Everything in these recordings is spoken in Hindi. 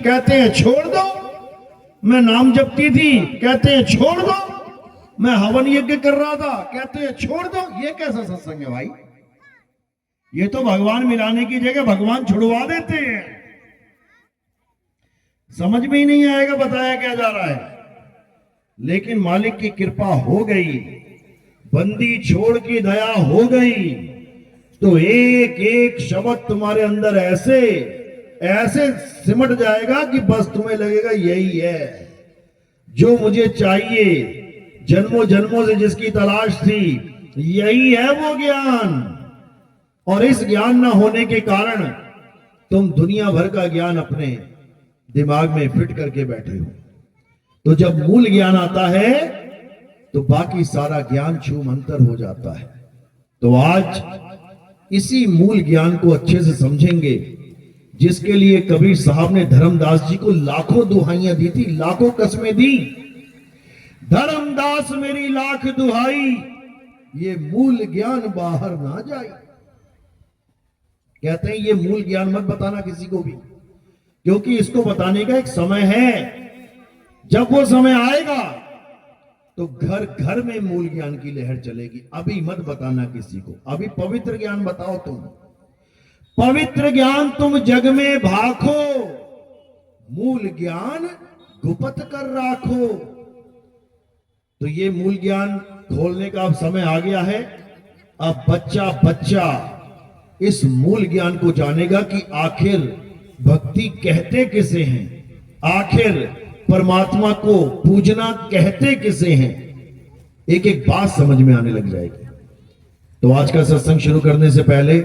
कहते हैं छोड़ दो। मैं नाम जपती थी, कहते हैं छोड़ दो। मैं हवन यज्ञ कर रहा था, कहते हैं छोड़ दो। ये कैसा सत्संग है भाई? ये तो भगवान मिलाने की जगह भगवान छुड़वा देते हैं। समझ में ही नहीं आएगा बताया क्या जा रहा है। लेकिन मालिक की कृपा हो गई, बंदी छोड़ की दया हो गई, तो एक एक शब्द तुम्हारे अंदर ऐसे ऐसे सिमट जाएगा कि बस तुम्हें लगेगा यही है जो मुझे चाहिए। जन्मों जन्मों से जिसकी तलाश थी, यही है वो ज्ञान। और इस ज्ञान ना होने के कारण तुम दुनिया भर का ज्ञान अपने दिमाग में फिट करके बैठे हो। तो जब मूल ज्ञान आता है तो बाकी सारा ज्ञान छू मंतर हो जाता है। तो आज इसी मूल ज्ञान को अच्छे से समझेंगे, जिसके लिए कबीर साहब ने धर्मदास जी को लाखों दुहाइयां दी थी, लाखों कस्में दी। धर्मदास मेरी लाख दुहाई, ये मूल ज्ञान बाहर ना जाए। कहते हैं ये मूल ज्ञान मत बताना किसी को भी, क्योंकि इसको बताने का एक समय है। जब वो समय आएगा तो घर घर में मूल ज्ञान की लहर चलेगी। अभी मत बताना किसी को। अभी पवित्र ज्ञान बताओ तुम। पवित्र ज्ञान तुम जग में भाखो, मूल ज्ञान गुप्त कर राखो। तो ये मूल ज्ञान खोलने का अब समय आ गया है। अब बच्चा बच्चा इस मूल ज्ञान को जानेगा कि आखिर भक्ति कहते किसे हैं, आखिर परमात्मा को पूजना कहते किसे हैं। एक एक बात समझ में आने लग जाएगी। तो आज का सत्संग शुरू करने से पहले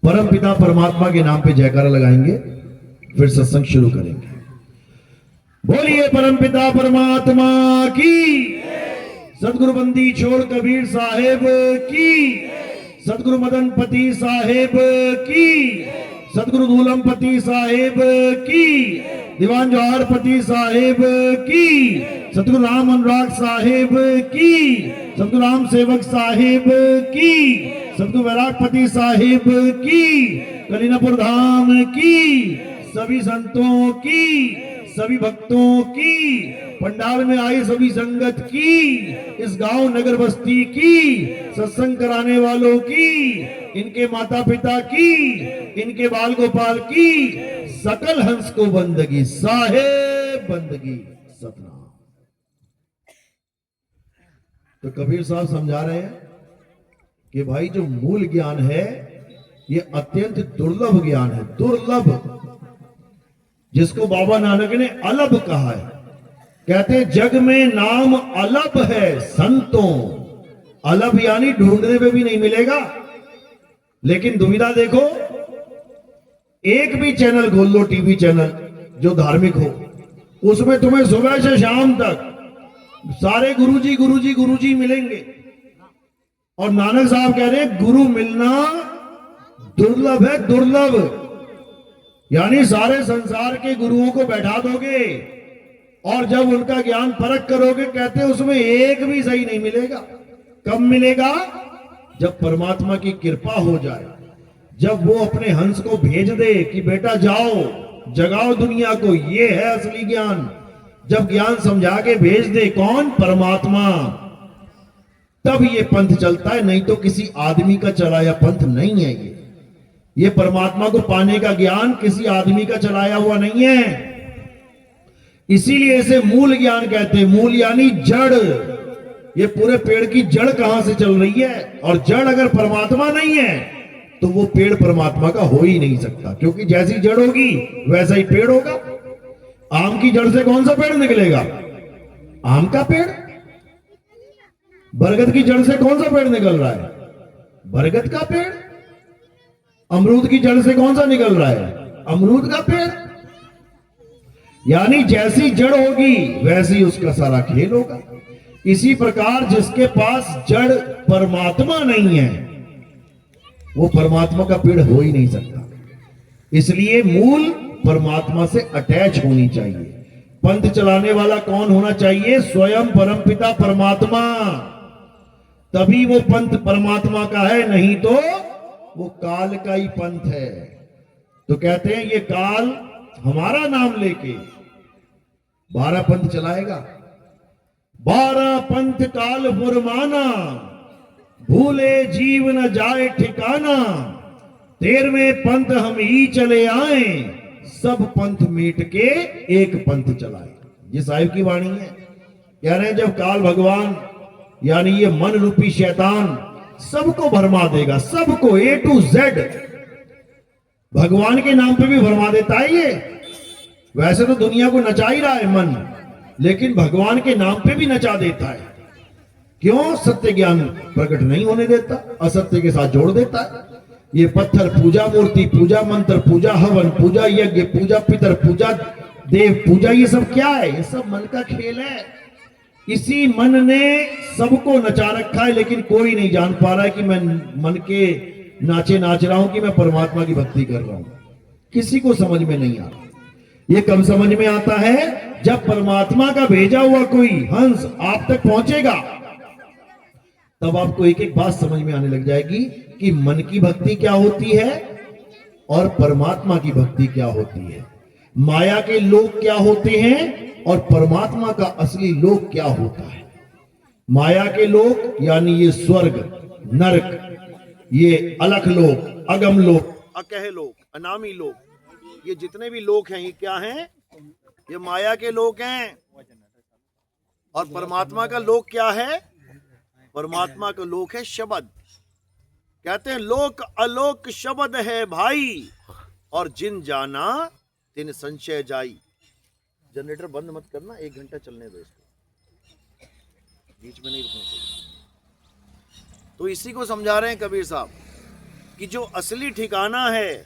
परम पिता परमात्मा के नाम पे जयकारा लगाएंगे, फिर सत्संग शुरू करेंगे। बोलिए परम पिता परमात्मा की, सदगुरु बंदी छोड़ कबीर साहेब की, सदगुरु मदनपति साहेब की, सदगुरु दूलमपति साहेब की, दीवान जौहरपति साहेब की, सदगुरु राम अनुराग साहेब की, सदगुरु राम सेवक साहेब की, सदगुरु वैरागपति साहेब की, कलीनापुर धाम की, सभी संतों की, सभी भक्तों की, पंडाल में आई सभी संगत की, इस गांव नगर बस्ती की, सत्संग कराने वालों की, इनके माता पिता की, इनके बाल गोपाल की, सकल हंस को बंदगी साहेब बंदगी सतनाम। तो कबीर साहब समझा रहे हैं कि भाई जो मूल ज्ञान है ये अत्यंत दुर्लभ ज्ञान है, दुर्लभ, जिसको बाबा नानक ने अलभ कहा है। कहते जग में नाम अलभ है संतों। अलभ यानी ढूंढने पे भी नहीं मिलेगा। लेकिन दुविधा देखो, एक भी चैनल खोल लो, टीवी चैनल जो धार्मिक हो, उसमें तुम्हें सुबह से शाम तक सारे गुरुजी गुरुजी गुरुजी मिलेंगे। और नानक साहब कह रहे हैं गुरु मिलना दुर्लभ है, दुर्लभ। यानी सारे संसार के गुरुओं को बैठा दोगे और जब उनका ज्ञान परख करोगे, कहते उसमें एक भी सही नहीं मिलेगा। कब मिलेगा? जब परमात्मा की कृपा हो जाए, जब वो अपने हंस को भेज दे कि बेटा जाओ जगाओ दुनिया को, ये है असली ज्ञान। जब ज्ञान समझा के भेज दे कौन? परमात्मा, तब ये पंथ चलता है। नहीं तो किसी आदमी का चलाया पंथ नहीं है ये परमात्मा को पाने का ज्ञान किसी आदमी का चलाया हुआ नहीं है। इसीलिए इसे मूल ज्ञान कहते हैं। मूल यानी जड़। ये पूरे पेड़ की जड़ कहां से चल रही है, और जड़ अगर परमात्मा नहीं है तो वो पेड़ परमात्मा का हो ही नहीं सकता, क्योंकि जैसी जड़ होगी वैसा ही पेड़ होगा। आम की जड़ से कौन सा पेड़ निकलेगा? आम का पेड़। बरगद की जड़ से कौन सा पेड़ निकल रहा है? बरगद का पेड़। अमरूद की जड़ से कौन सा निकल रहा है? अमरूद का पेड़। यानी जैसी जड़ होगी वैसी उसका सारा खेल होगा। इसी प्रकार जिसके पास जड़ परमात्मा नहीं है, वो परमात्मा का पेड़ हो ही नहीं सकता। इसलिए मूल परमात्मा से अटैच होनी चाहिए। पंथ चलाने वाला कौन होना चाहिए? स्वयं परमपिता परमात्मा। तभी वो पंथ परमात्मा का है, नहीं तो वो काल का ही पंथ है। तो कहते हैं ये काल हमारा नाम लेके 12 पंथ चलाएगा। 12 पंथ काल फुरमाना, भूले जीव न जाए ठिकाना, 13वें पंथ हम ही चले आए, सब पंथ मीट के एक पंथ चलाए। ये साहिब की वाणी है। कह रहे हैं जब काल भगवान यानी ये मन रूपी शैतान सबको भरमा देगा, सबको A to Z, भगवान के नाम पे भी भरमा देता है ये। वैसे तो दुनिया को नचा ही रहा है मन, लेकिन भगवान के नाम पे भी नचा देता है। क्यों? सत्य ज्ञान प्रकट नहीं होने देता, असत्य के साथ जोड़ देता है। ये पत्थर पूजा, मूर्ति पूजा, मंत्र पूजा, हवन पूजा, यज्ञ पूजा, पितर पूजा, देव पूजा, ये सब क्या है? ये सब मन का खेल है। इसी मन ने सबको नचा रखा है, लेकिन कोई नहीं जान पा रहा है कि मैं मन के नाचे नाच रहा हूं कि मैं परमात्मा की भक्ति कर रहा हूं। किसी को समझ में नहीं आ रहा। ये कब समझ में आता है? जब परमात्मा का भेजा हुआ कोई हंस आप तक पहुंचेगा, तब आपको एक एक बात समझ में आने लग जाएगी कि मन की भक्ति क्या होती है और परमात्मा की भक्ति क्या होती है। माया के लोग क्या होते हैं और परमात्मा का असली लोक क्या होता है। माया के लोग यानी ये स्वर्ग, नरक, ये अलख लोक, अगम लोक, अकह लोक, अनामी लोक, ये जितने भी लोक हैं ये क्या हैं? ये माया के लोक हैं। और परमात्मा का लोक क्या है? परमात्मा का लोक है शब्द। कहते हैं लोक अलोक शब्द है भाई, और जिन जाना तिन संशय जाई। जनरेटर बंद मत करना, 1 घंटा चलने दो इसको, बीच में नहीं रुकना चाहिए। तो इसी को समझा रहे हैं कबीर साहब कि जो असली ठिकाना है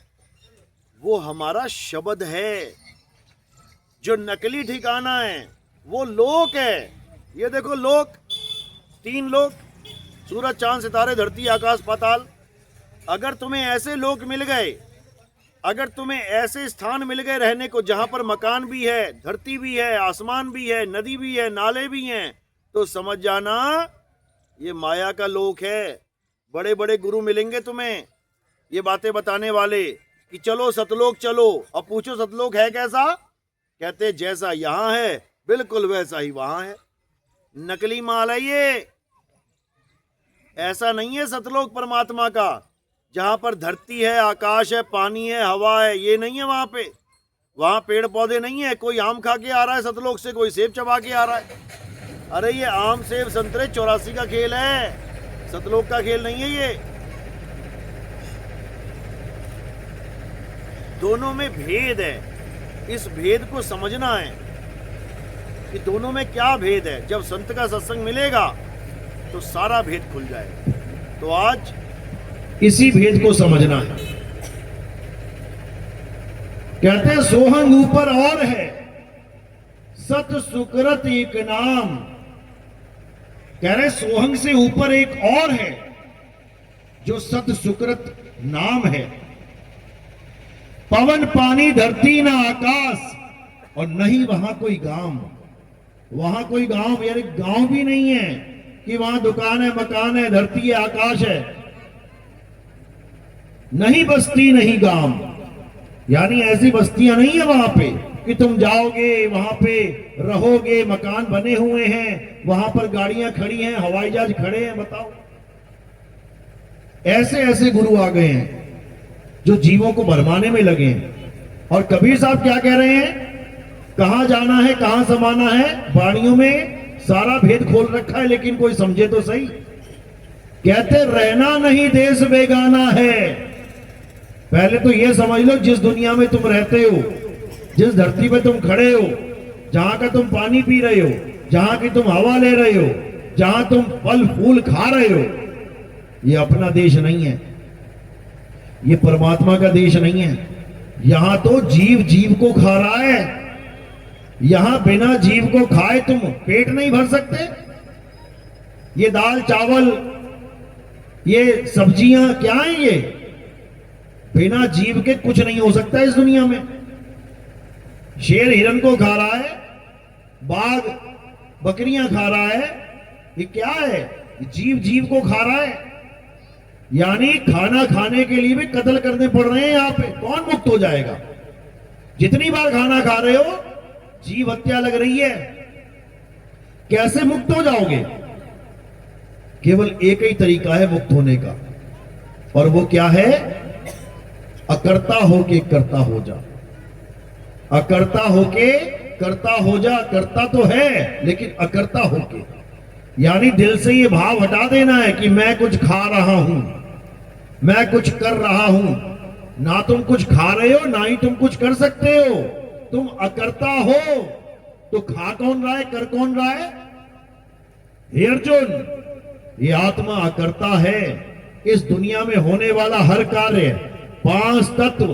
वो हमारा शब्द है, जो नकली ठिकाना है वो लोक है। ये देखो लोक, 3 लोक, सूरज चांद सितारे धरती आकाश पाताल। अगर तुम्हें ऐसे लोक मिल गए, अगर तुम्हें ऐसे स्थान मिल गए रहने को जहां पर मकान भी है, धरती भी है, आसमान भी है, नदी भी है, नाले भी हैं, तो समझ जाना ये माया का लोक है। बड़े बड़े गुरु मिलेंगे तुम्हें ये बातें बताने वाले कि चलो सतलोक चलो, अब पूछो सतलोक है कैसा? कहते जैसा यहां है बिल्कुल वैसा ही वहां है। नकली माल है ये, ऐसा नहीं है सतलोक परमात्मा का जहां पर धरती है, आकाश है, पानी है, हवा है, ये नहीं है वहां पे। वहां पेड़ पौधे नहीं है, कोई आम खा के आ रहा है सतलोक से, कोई सेब चबा के आ रहा है। अरे ये आम सेब संतरे 84 का खेल है, सतलोक का खेल नहीं है ये। दोनों में भेद है, इस भेद को समझना है कि दोनों में क्या भेद है। जब संत का सत्संग मिलेगा तो सारा भेद खुल जाएगा। तो आज इसी भेद को समझना है। कहते हैं सोहंग ऊपर और है, सत सुकृत एक नाम। कह रहे सोहंग से ऊपर एक और है जो सत सुकृत नाम है। पवन पानी धरती ना आकाश, और नहीं वहां कोई गांव। वहां कोई गांव यानी गांव भी नहीं है कि वहां दुकान है, मकान है, धरती है, आकाश है। नहीं बस्ती नहीं गांव, यानी ऐसी बस्तियां नहीं है वहां पे कि तुम जाओगे वहां पे रहोगे, मकान बने हुए हैं, वहां पर गाड़ियां खड़ी हैं, हवाई जहाज खड़े हैं। बताओ, ऐसे ऐसे गुरु आ गए हैं जो जीवों को भरमाने में लगे हैं। और कबीर साहब क्या कह रहे हैं? कहां जाना है, कहां समाना है, वाणियों में सारा भेद खोल रखा है, लेकिन कोई समझे तो सही। कहते रहना नहीं देश बेगाना है। पहले तो यह समझ लो, जिस दुनिया में तुम रहते हो, जिस धरती पे तुम खड़े हो, जहां का तुम पानी पी रहे हो, जहां की तुम हवा ले रहे हो, जहां तुम फल फूल खा रहे हो, ये अपना देश नहीं है, ये परमात्मा का देश नहीं है। यहां तो जीव जीव को खा रहा है। यहां बिना जीव को खाए तुम पेट नहीं भर सकते। ये दाल चावल, ये सब्जियां क्या है? ये बिना जीव के कुछ नहीं हो सकता इस दुनिया में। शेर हिरन को खा रहा है, बाघ बकरियां खा रहा है, ये क्या है? जीव जीव को खा रहा है। यानी खाना खाने के लिए भी कत्ल करने पड़ रहे हैं। यहां पे कौन मुक्त हो जाएगा? जितनी बार खाना खा रहे हो जीव हत्या लग रही है। कैसे मुक्त हो जाओगे? केवल एक ही तरीका है मुक्त होने का, और वो क्या है? अकर्ता होके कर्ता हो जा। अकर्ता होके कर्ता हो जा। कर्ता तो है लेकिन अकर्ता होके, यानी दिल से ये भाव हटा देना है कि मैं कुछ खा रहा हूं, मैं कुछ कर रहा हूं। ना तुम कुछ खा रहे हो, ना ही तुम कुछ कर सकते हो। तुम अकर्ता हो तो खा कौन रहा है, कर कौन रहा है? हे अर्जुन, ये आत्मा अकर्ता है। इस दुनिया में होने वाला हर कार्य 5 तत्व,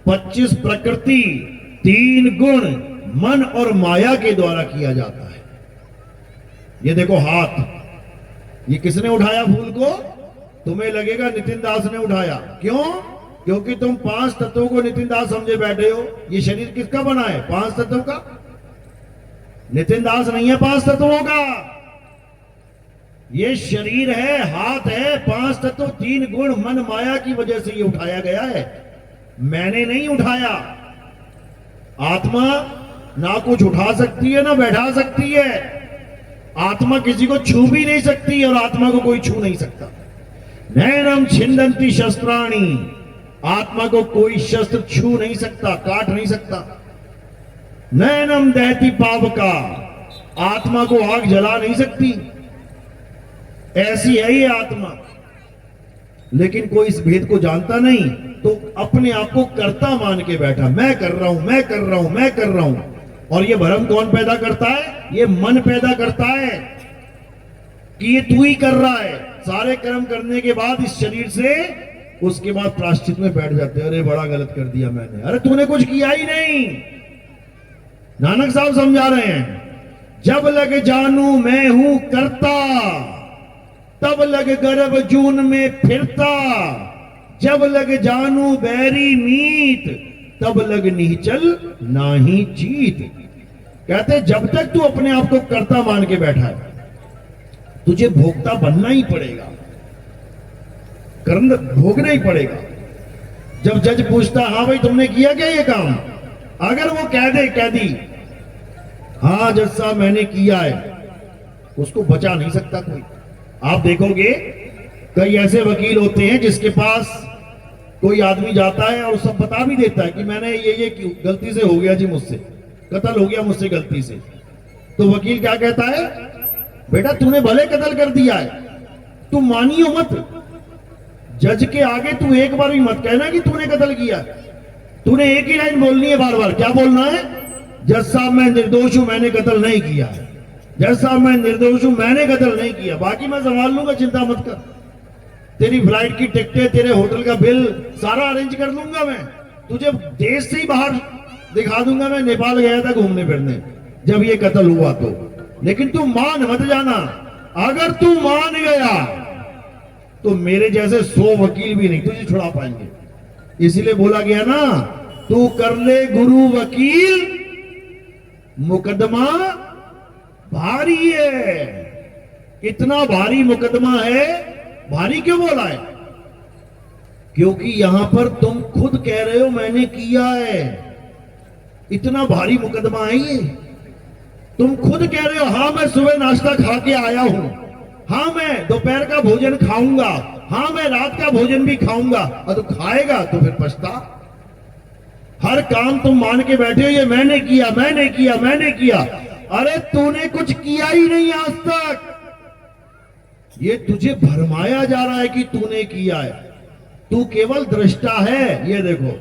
25 प्रकृति, 3 गुण, मन और माया के द्वारा किया जाता है। ये देखो हाथ, ये किसने उठाया फूल को? तुम्हें लगेगा नितिन दास ने उठाया। क्यों? क्योंकि तुम 5 तत्वों को नितिन दास समझे बैठे हो। ये शरीर किसका बना है? 5 तत्वों का। नितिन दास नहीं है 5 तत्वों का। ये शरीर है, हाथ है, 5 तत्व, 3 गुण, मन, माया की वजह से ये उठाया गया है। मैंने नहीं उठाया। आत्मा ना कुछ उठा सकती है ना बैठा सकती है। आत्मा किसी को छू भी नहीं सकती और आत्मा को कोई छू नहीं सकता। नैनम छिंदंती शस्त्राणी, आत्मा को कोई शस्त्र छू नहीं सकता, काट नहीं सकता। नैनम दहती पावका, आत्मा को आग जला नहीं सकती। ऐसी है ये आत्मा। लेकिन कोई इस भेद को जानता नहीं, तो अपने आप को कर्ता मान के बैठा, मैं कर रहा हूं, मैं कर रहा हूं, मैं कर रहा हूं। और ये भ्रम कौन पैदा करता है? ये मन पैदा करता है कि ये तू ही कर रहा है। सारे कर्म करने के बाद इस शरीर से, उसके बाद प्रायश्चित में बैठ जाते हैं, अरे बड़ा गलत कर दिया मैंने। अरे तूने कुछ किया ही नहीं। नानक साहब समझा रहे हैं, जब लग जानू मैं हूं करता, तब लग गर्भ जून में फिरता। जब लग जानू बैरी मीत, तब लग निश्चल नाही जीत। कहते जब तक तू अपने आप को कर्ता मान के बैठा है, तुझे भोक्ता बनना ही पड़ेगा, कर्म भोगना ही पड़ेगा। जब जज पूछता हाँ भाई तुमने किया क्या ये काम, अगर वो कह दे कैदी हाँ जज साहब मैंने किया है, उसको बचा नहीं सकता कोई। आप देखोगे कई ऐसे वकील होते हैं जिसके पास कोई आदमी जाता है और सब बता भी देता है कि मैंने ये क्यों गलती से हो गया जी, मुझसे कत्ल हो गया मुझसे गलती से। तो वकील क्या कहता है, बेटा तूने भले कत्ल कर दिया है, तू मानियो मत। जज के आगे तू एक बार भी मत कहना कि तूने कत्ल किया। तूने एक ही लाइन बोलनी है बार बार। क्या बोलना है? जज साहब मैं निर्दोष हूं, मैंने कत्ल नहीं किया है। जज साहब मैं निर्दोष हूं, मैंने कत्ल नहीं किया, बाकी मैं संभाल लूंगा, चिंता मत कर। तेरी फ्लाइट की टिकटें, तेरे होटल का बिल सारा अरेंज कर लूंगा मैं। तुझे देश से ही बाहर दिखा दूंगा। मैं नेपाल गया था घूमने फिरने जब ये कत्ल हुआ तो। लेकिन तू मान मत जाना, अगर तू मान गया तो मेरे जैसे 100 वकील भी नहीं तुझे छुड़ा पाएंगे। इसीलिए बोला गया ना, तू कर ले गुरु वकील, मुकदमा भारी है। इतना भारी मुकदमा है। भारी क्यों बोला है? क्योंकि यहां पर तुम खुद कह रहे हो मैंने किया है। इतना भारी मुकदमा है ये। तुम खुद कह रहे हो हाँ मैं सुबह नाश्ता खा के आया हूं, हाँ मैं दोपहर का भोजन खाऊंगा, हाँ मैं रात का भोजन भी खाऊंगा। और तू खाएगा तो फिर पछता। हर काम तुम मान के बैठे हो ये मैंने किया, मैंने किया, मैंने किया। अरे तूने कुछ किया ही नहीं आज तक। ये तुझे भरमाया जा रहा है कि तूने किया है। तू केवल दृष्टा है। ये देखो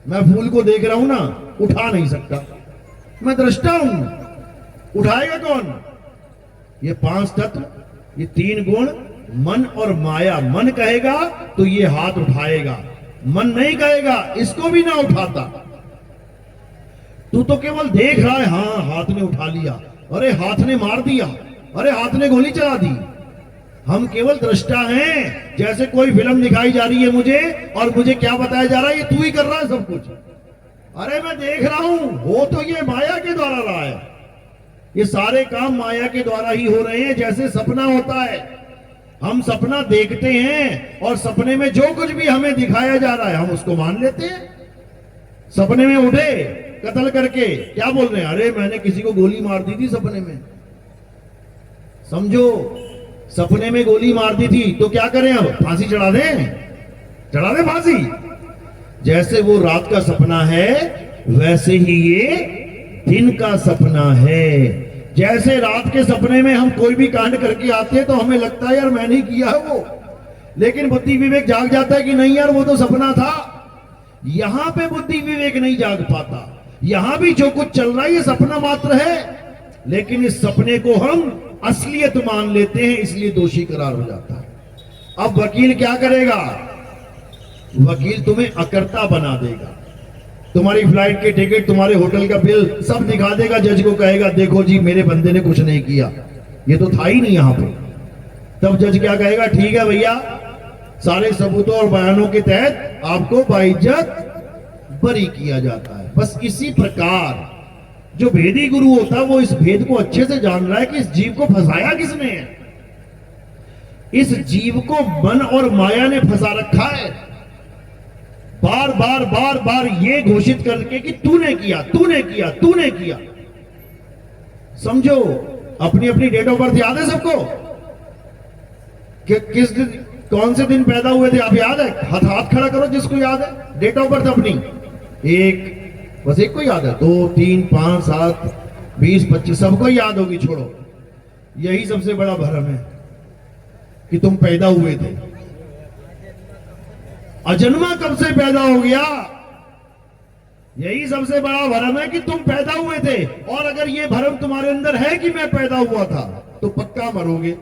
मैं फूल को देख रहा हूं ना, उठा नहीं सकता, मैं दृष्टा हूं। उठाएगा कौन? ये 5 तत्व, ये 3 गुण, मन और माया। मन कहेगा तो ये हाथ उठाएगा, मन नहीं कहेगा इसको भी ना उठाता। तू तो केवल देख रहा है, हाँ हाथ ने उठा लिया, अरे हाथ ने मार दिया, अरे हाथ ने गोली चला दी। हम केवल दृष्टा हैं। जैसे कोई फिल्म दिखाई जा रही है मुझे, और मुझे क्या बताया जा रहा है, ये तू ही कर रहा है सब कुछ। अरे मैं देख रहा हूं, हो तो ये माया के द्वारा रहा है। ये सारे काम माया के द्वारा ही हो रहे हैं। जैसे सपना होता है, हम सपना देखते हैं और सपने में जो कुछ भी हमें दिखाया जा रहा है हम उसको मान लेते हैं। सपने में उठे कत्ल करके, क्या बोल रहे हैं? अरे मैंने किसी को गोली मार दी थी सपने में। समझो, सपने में गोली मार दी थी तो क्या करें? अब फांसी चढ़ा दें? चढ़ा दें फांसी? जैसे वो रात का सपना है वैसे ही ये दिन का सपना है। जैसे रात के सपने में हम कोई भी कांड करके आते हैं तो हमें लगता है यार मैंने किया है वो, लेकिन बुद्धि विवेक जाग जाता है कि नहीं यार वो तो सपना था। यहां पे बुद्धि विवेक नहीं जाग पाता। यहां भी जो कुछ चल रहा है ये सपना मात्र है, लेकिन इस सपने को हम असलियत मान लेते हैं, इसलिए दोषी करार हो जाता है। अब वकील क्या करेगा? वकील तुम्हें अकर्ता बना देगा। तुम्हारी फ्लाइट के टिकट, तुम्हारे होटल का बिल सब दिखा देगा। जज को कहेगा देखो जी मेरे बंदे ने कुछ नहीं किया, ये तो था ही नहीं यहां पे। तब जज क्या कहेगा? ठीक है भैया, सारे सबूतों और बयानों के तहत आपको बाइज्जत बरी किया जाता है। बस इसी प्रकार जो भेदी गुरु होता है वो इस भेद को अच्छे से जान रहा है कि इस जीव को फंसाया किसने है। इस जीव को मन और माया ने फंसा रखा है, बार बार बार बार ये घोषित करके कि तूने किया, तूने किया, तूने किया। समझो, अपनी अपनी डेट ऑफ बर्थ याद है सबको? कि किस दिन, कौन से दिन पैदा हुए थे? आप याद है? हाथ खड़ा करो जिसको याद है डेट ऑफ बर्थ अपनी। एक, बस एक को याद है? 2, 3, 5, 7, 20, 25 सबको याद होगी। छोड़ो, यही सबसे बड़ा भ्रम है कि तुम पैदा हुए थे। अजन्मा कब से पैदा हो गया? यही सबसे बड़ा भ्रम है कि तुम पैदा हुए थे। और अगर ये भ्रम तुम्हारे अंदर है कि मैं पैदा हुआ था तो पक्का मरोगे,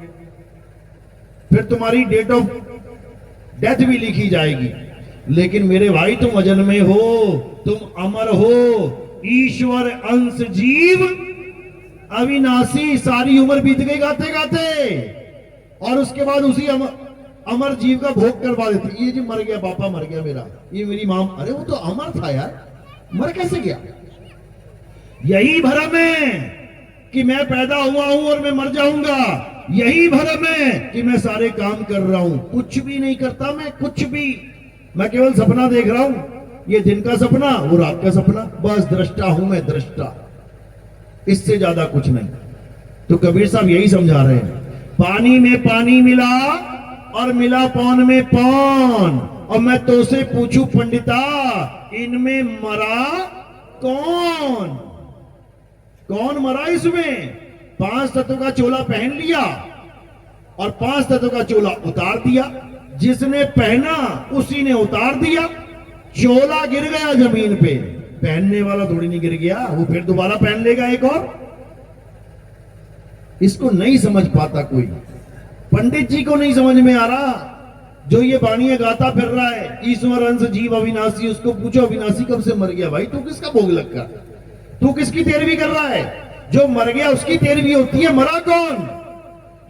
फिर तुम्हारी डेट ऑफ डेथ भी लिखी जाएगी। लेकिन मेरे भाई तुम अजन्मे हो, तुम अमर हो, ईश्वर अंश जीव अविनाशी। सारी उम्र बीत गई गाते गाते, और उसके बाद उसी अमर जीव का भोग करवा देते। ये जी मर गया, पापा मर गया मेरा, ये मेरी मां, अरे वो तो अमर था यार, मर कैसे गया? यही भ्रम है कि मैं पैदा हुआ हूं और मैं मर जाऊंगा। यही भ्रम है कि मैं सारे काम कर रहा हूं। कुछ भी नहीं करता मैं, कुछ भी। मैं केवल सपना देख रहा हूं, ये दिन का सपना, वो रात का सपना। बस दृष्टा हूं मैं, दृष्टा, इससे ज्यादा कुछ नहीं। तो कबीर साहब यही समझा रहे हैं, पानी में पानी मिला और मिला पौन में पौन। और मैं तो से पूछूं पंडिता, इनमें मरा कौन? कौन मरा इसमें? 5 तत्व का चोला पहन लिया और 5 तत्व का चोला उतार दिया। जिसने पहना उसी ने उतार दिया। चोला गिर गया जमीन पे, पहनने वाला थोड़ी नहीं गिर गया, वो फिर दोबारा पहन लेगा एक और। इसको नहीं समझ पाता कोई, पंडित जी को नहीं समझ में आ रहा। जो ये बाणियां गाता फिर रहा है, ईश्वर अंश जीव अविनाशी, उसको पूछो अविनाशी कब से मर गया? भाई तू किसका भोग लग रहा, तू किसकी तेरवी कर रहा है? जो मर गया उसकी तेरवी होती है, मरा कौन?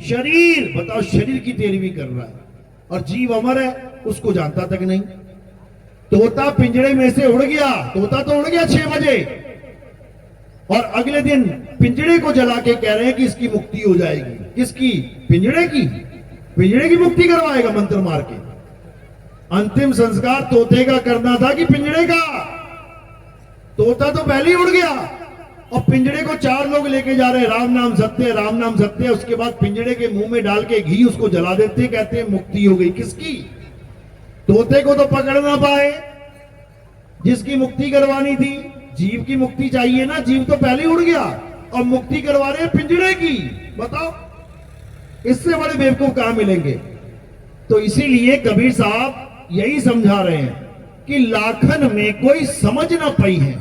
शरीर। बताओ, शरीर की तेरवी कर रहा है, और जीव अमर है, उसको जानता तक नहीं। तोता पिंजड़े में से उड़ गया, तोता तो उड़ गया 6 बजे, और अगले दिन पिंजड़े को जला के कह रहे हैं कि इसकी मुक्ति हो जाएगी। किसकी? पिंजड़े की। पिंजड़े की मुक्ति करवाएगा मंत्र मार के। अंतिम संस्कार तोते का करना था कि पिंजड़े का? तोता तो पहले ही उड़ गया, और पिंजड़े को 4 लोग लेके जा रहे हैं, राम नाम सत्य, राम नाम सत्य। उसके बाद पिंजड़े के मुंह में डाल के घी उसको जला देते, कहते हैं मुक्ति हो गई। किसकी? तोते को तो पकड़ ना पाए, जिसकी मुक्ति करवानी थी। जीव की मुक्ति चाहिए ना, जीव तो पहले उड़ गया, और मुक्ति करवा रहे हैं पिंजड़े की। बताओ, इससे बड़े बेवकूफ कहां मिलेंगे? तो इसीलिए कबीर साहब यही समझा रहे हैं कि लाखन में कोई समझ ना पाई है,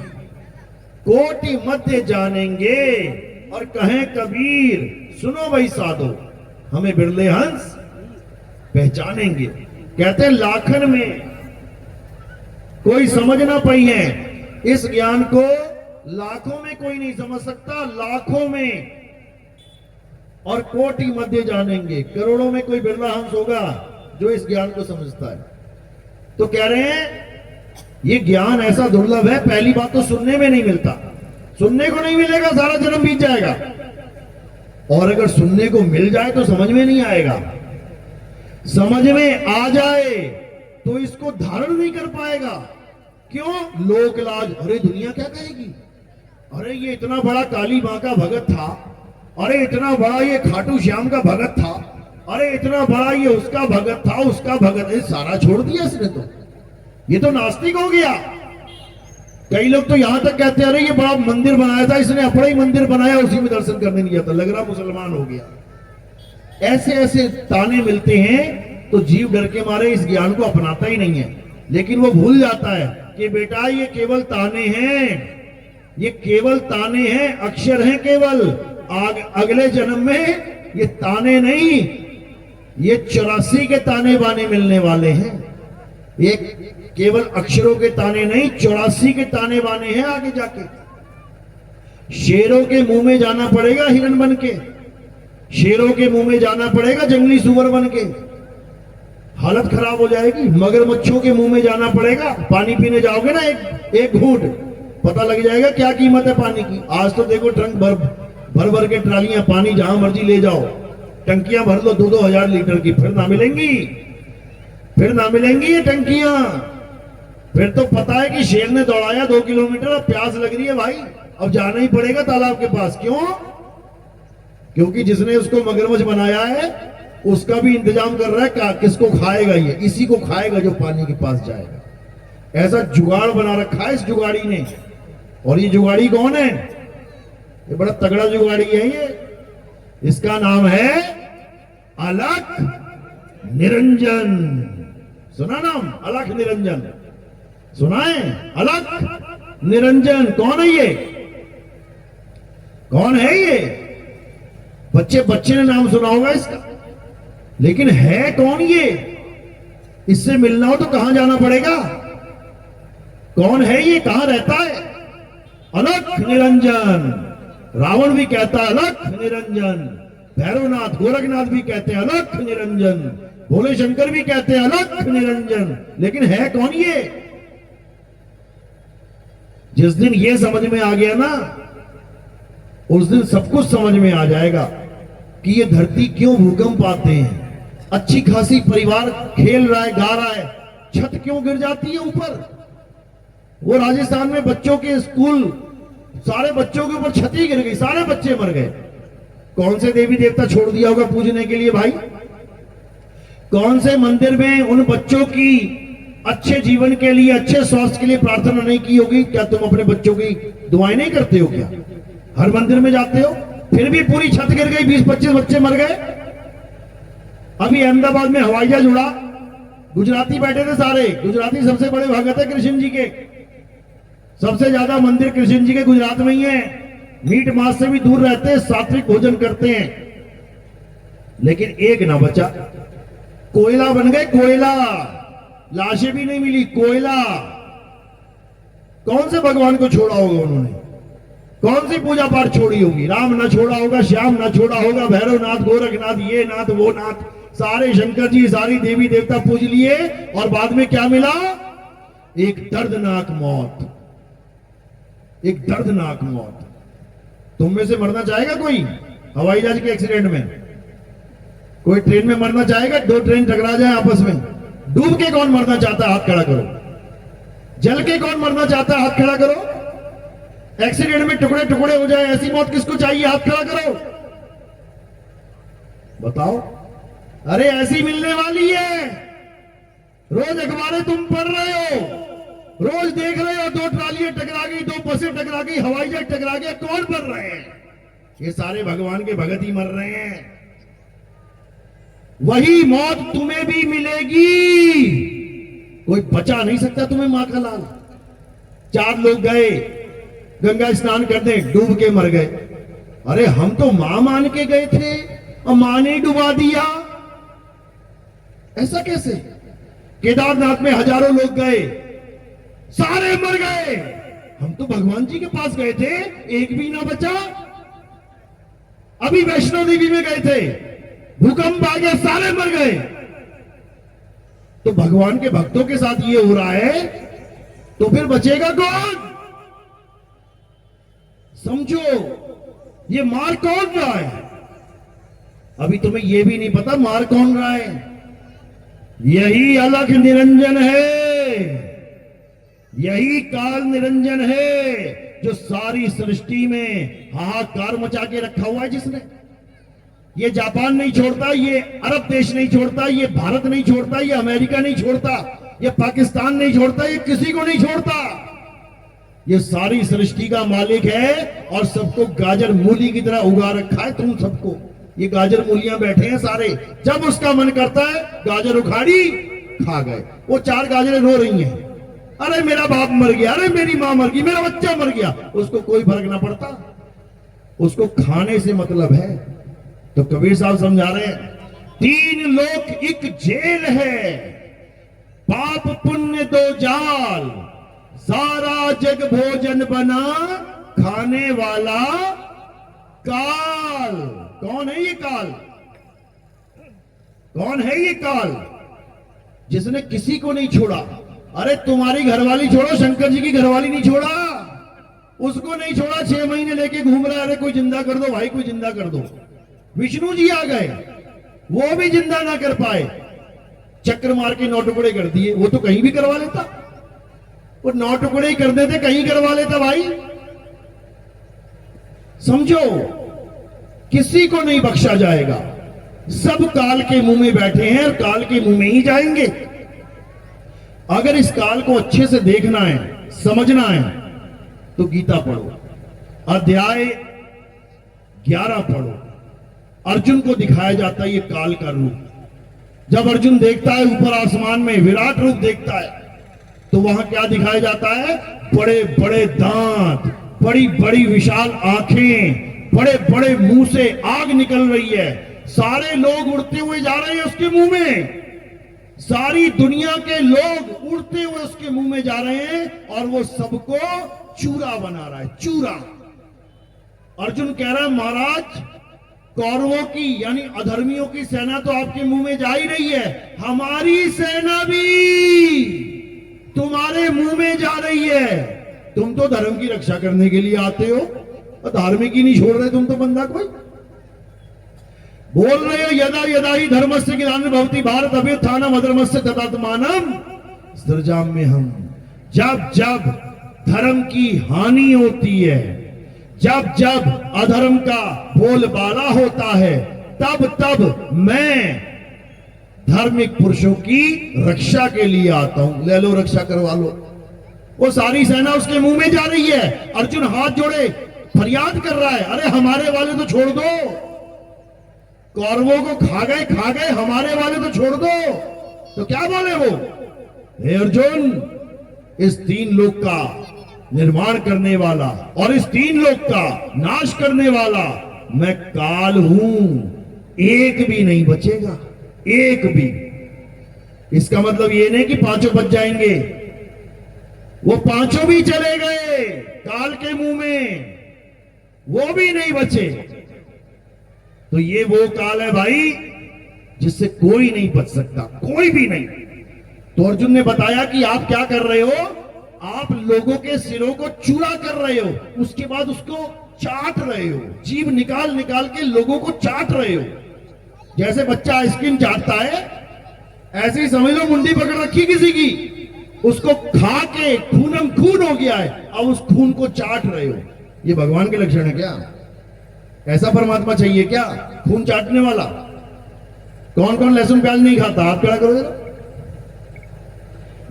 कोटि मध्य जानेंगे। और कहें कबीर, सुनो भाई साधो, हमें बिरले हंस पहचानेंगे। कहते हैं लाखन में कोई समझ ना पाई है, इस ज्ञान को लाखों में कोई नहीं समझ सकता, लाखों में। और कोटि मध्य जानेंगे, करोड़ों में कोई बिरला हंस होगा जो इस ज्ञान को समझता है। तो कह रहे हैं ये ज्ञान ऐसा दुर्लभ है, पहली बात तो सुनने में नहीं मिलता, सुनने को नहीं मिलेगा, सारा जन्म बीत जाएगा। और अगर सुनने को मिल जाए तो समझ में नहीं आएगा। समझ में आ जाए तो इसको धारण नहीं कर पाएगा, क्यों? लोक लाज, अरे दुनिया क्या कहेगी, अरे ये इतना बड़ा काली मां का भगत था, अरे इतना बड़ा ये खाटू श्याम का भगत था, अरे इतना बड़ा ये उसका भगत था, उसका भगत है, सारा छोड़ दिया इसने तो, ये तो नास्तिक हो गया। कई लोग तो यहां तक कहते हैं अरे ये बड़ा मंदिर बनाया था इसने, अपना ही मंदिर बनाया, उसी में दर्शन करने नहीं जाता, लग रहा मुसलमान हो गया। ऐसे ऐसे ताने मिलते हैं तो जीव डर के मारे इस ज्ञान को अपनाता ही नहीं है, लेकिन वो भूल जाता है कि बेटा ये केवल ताने हैं, ये केवल ताने हैं, अक्षर हैं केवल, अगले जन्म में ये ताने नहीं, ये 84 के ताने बाने मिलने वाले हैं। ये केवल अक्षरों के ताने नहीं, 84 के ताने बाने हैं आगे जाके। शेरों के मुंह में जाना पड़ेगा हिरण बन के, शेरों के मुंह में जाना पड़ेगा जंगली सुअर बन के, हालत खराब हो जाएगी। मगरमच्छों के मुंह में जाना पड़ेगा, पानी पीने जाओगे ना एक घूंट, पता लग जाएगा क्या कीमत है पानी की। आज तो देखो ट्रंक भर भर के ट्रालियां पानी जहां मर्जी ले जाओ, टंकियां भर लो 2-2 हजार लीटर की, फिर ना मिलेंगी, फिर ना मिलेंगी ये टंकियां। फिर तो पता है कि शेर ने दौड़ाया 2 किलोमीटर, अब प्यास लग रही है भाई, अब जाना ही पड़ेगा तालाब के पास। क्यों? क्योंकि जिसने उसको मगरमच्छ बनाया है उसका भी इंतजाम कर रहा है, किसको खाएगा ये, इसी को खाएगा जो पानी के पास जाएगा। ऐसा जुगाड़ बना रखा है इस जुगाड़ी ने। और ये जुगाड़ी कौन है? ये बड़ा तगड़ा जुगाड़ी है ये, इसका नाम है अलख निरंजन। सुना नाम अलख निरंजन? सुना है? अलख निरंजन कौन है ये? कौन है ये? बच्चे ने नाम सुना होगा इसका, लेकिन है कौन ये? इससे मिलना हो तो कहां जाना पड़ेगा? कौन है ये? कहां रहता है? अलख निरंजन। रावण भी कहता है अलख निरंजन, भैरवनाथ गोरखनाथ भी कहते हैं अलख निरंजन, भोले शंकर भी कहते हैं अलख निरंजन, लेकिन है कौन ये? जिस दिन ये समझ में आ गया ना, उस दिन सब कुछ समझ में आ जाएगा कि ये धरती क्यों भूकंप आते हैं। अच्छी खासी परिवार खेल रहा है, गा रहा है, छत क्यों गिर जाती है ऊपर? वो राजस्थान में बच्चों के स्कूल, सारे बच्चों के ऊपर छत ही गिर गई, सारे बच्चे मर गए। कौन से देवी देवता छोड़ दिया होगा पूजने के लिए भाई? कौन से मंदिर में उन बच्चों की अच्छे जीवन के लिए, अच्छे स्वास्थ्य के लिए प्रार्थना नहीं की होगी? क्या तुम अपने बच्चों की दुआएं नहीं करते हो क्या? हर मंदिर में जाते हो, फिर भी पूरी छत गिर गई, 20-25 बच्चे मर गए। अभी अहमदाबाद में हवाई जहाज उड़ा, गुजराती बैठे थे सारे, गुजराती सबसे बड़े भगत है कृष्ण जी के, सबसे ज्यादा मंदिर कृष्ण जी के गुजरात में ही है, मीट मांस से भी दूर रहते हैं, सात्विक भोजन करते हैं, लेकिन एक ना बचा, कोयला बन गए, कोयला। लाशें भी नहीं मिली, कोयला। कौन से भगवान को छोड़ा होगा उन्होंने? कौन सी पूजा पाठ छोड़ी होगी? राम ना छोड़ा होगा, श्याम ना छोड़ा होगा, भैरवनाथ गोरखनाथ, ये नाथ वो नाथ, सारे शंकर जी, सारी देवी देवता पूज लिए, और बाद में क्या मिला? एक दर्दनाक मौत, एक दर्दनाक मौत। तुम में से मरना चाहेगा कोई हवाई जहाज के एक्सीडेंट में? कोई ट्रेन में मरना चाहेगा? 2 ट्रेन टकरा जाए आपस में, डूब के कौन मरना चाहता है? हाथ खड़ा करो। जल के कौन मरना चाहता है? हाथ खड़ा करो। एक्सीडेंट में टुकड़े टुकड़े हो जाए, ऐसी मौत किसको चाहिए? हाथ खड़ा करो, बताओ। अरे ऐसी मिलने वाली है। रोज अखबारें तुम पढ़ रहे हो, रोज देख रहे हो, 2 ट्रालियां टकरा गई, 2 बसें टकरा गई, हवाई जहाज टकरा गया, कौन मर रहे हैं? ये सारे भगवान के भगत ही मर रहे हैं। वही मौत तुम्हें भी मिलेगी, कोई बचा नहीं सकता तुम्हें, मां का लाल। 4 लोग गए गंगा स्नान करने, डूब के मर गए। अरे हम तो मां मान के गए थे और मां ने डुबा दिया, ऐसा कैसे? केदारनाथ में हजारों लोग गए, सारे मर गए। हम तो भगवान जी के पास गए थे, एक भी ना बचा। अभी वैष्णो देवी में गए थे, भूकंप आ गया, सारे मर गए। तो भगवान के भक्तों के साथ ये हो रहा है, तो फिर बचेगा कौन? समझो, ये मार कौन रहा है? अभी तुम्हें यह भी नहीं पता मार कौन रहा है। यही अलख निरंजन है। यही काल निरंजन है जो सारी सृष्टि में हाहाकार मचा के रखा हुआ है जिसने। ये जापान नहीं छोड़ता, ये अरब देश नहीं छोड़ता, ये भारत नहीं छोड़ता, ये अमेरिका नहीं छोड़ता, ये पाकिस्तान नहीं छोड़ता, ये किसी को नहीं छोड़ता। ये सारी सृष्टि का मालिक है और सबको गाजर मूली की तरह उगा रखा है। तुम सबको ये गाजर मूलियां बैठे हैं सारे, जब उसका मन करता है गाजर उखाड़ी खा गए। वो 4 गाजरें रो रही हैं, अरे मेरा बाप मर गया, अरे मेरी मां मर गई, मेरा बच्चा मर गया, उसको कोई फर्क ना पड़ता, उसको खाने से मतलब है। तो कबीर साहब समझा रहे हैं 3 लोक एक जेल है, पाप पुण्य 2 जाल, सारा जग भोजन बना खाने वाला काल। कौन है ये काल? कौन है ये काल जिसने किसी को नहीं छोड़ा? अरे तुम्हारी घरवाली छोड़ो, शंकर जी की घरवाली नहीं छोड़ा, उसको नहीं छोड़ा, 6 महीने लेके घूम रहा है, अरे कोई जिंदा कर दो भाई, कोई जिंदा कर दो। विष्णु जी आ गए, वो भी जिंदा ना कर पाए, चक्कर मार के 9 टुकड़े कर दिए। वो तो कहीं भी करवा लेता, वो 9 टुकड़े ही कर देते, कहीं करवा लेता भाई। समझो, किसी को नहीं बख्शा जाएगा, सब काल के मुंह में बैठे हैं और काल के मुंह में ही जाएंगे। अगर इस काल को अच्छे से देखना है, समझना है, तो गीता पढ़ो, अध्याय 11 पढ़ो। अर्जुन को दिखाया जाता है ये काल का रूप। जब अर्जुन देखता है ऊपर आसमान में विराट रूप देखता है, तो वहां क्या दिखाया जाता है? बड़े बड़े दांत, बड़ी बड़ी विशाल आंखें, बड़े बड़े मुंह से आग निकल रही है, सारे लोग उड़ते हुए जा रहे हैं उसके मुंह में, सारी दुनिया के लोग उड़ते हुए उसके मुंह में जा रहे हैं और वो सबको चूरा बना रहा है, चूरा। अर्जुन कह रहा है महाराज, कौरवों की यानी अधर्मियों की सेना तो आपके मुंह में जा ही रही है, हमारी सेना भी तुम्हारे मुंह में जा रही है। तुम तो धर्म की रक्षा करने के लिए आते हो, धार्मिक ही नहीं छोड़ रहे तुम तो बंदा कोई। बोल रहे हो यदा यदा ही धर्मस्य ग्लानिर्भवति भारत अभ्युत्थानम् अधर्मस्य तदात्मानम् सृजाम्यहम् हम। जब जब धर्म की हानि होती है, जब जब अधर्म का बोलबाला होता है, तब तब मैं धार्मिक पुरुषों की रक्षा के लिए आता हूं। ले लो, रक्षा करवा लो। वो सारी सेना उसके मुंह में जा रही है। अर्जुन हाथ जोड़े फरियाद कर रहा है, अरे हमारे वाले तो छोड़ दो, कौरवों को खा गए, हमारे वाले तो छोड़ दो। तो क्या बोले वो? हे अर्जुन, इस 3 लोक का निर्माण करने वाला और इस 3 लोक का नाश करने वाला मैं काल हूं, एक भी नहीं बचेगा, एक भी। इसका मतलब ये नहीं कि 5 बच जाएंगे, वो 5 भी चले गए काल के मुंह में, वो भी नहीं बचे। तो ये वो काल है भाई जिससे कोई नहीं बच सकता, कोई भी नहीं। तो अर्जुन ने बताया कि आप क्या कर रहे हो? आप लोगों के सिरों को चूरा कर रहे हो, उसके बाद उसको चाट रहे हो, जीभ निकाल निकाल के लोगों को चाट रहे हो। जैसे बच्चा आइसक्रीम चाटता है, ऐसे ही समझ लो मुंडी पकड़ रखी किसी की, उसको खा के खूनम खून हो गया है, अब उस खून को चाट रहे हो। ये भगवान के लक्षण है क्या? ऐसा परमात्मा चाहिए क्या, खून चाटने वाला? कौन कौन लहसुन प्याज नहीं खाता? आप क्या करोगे?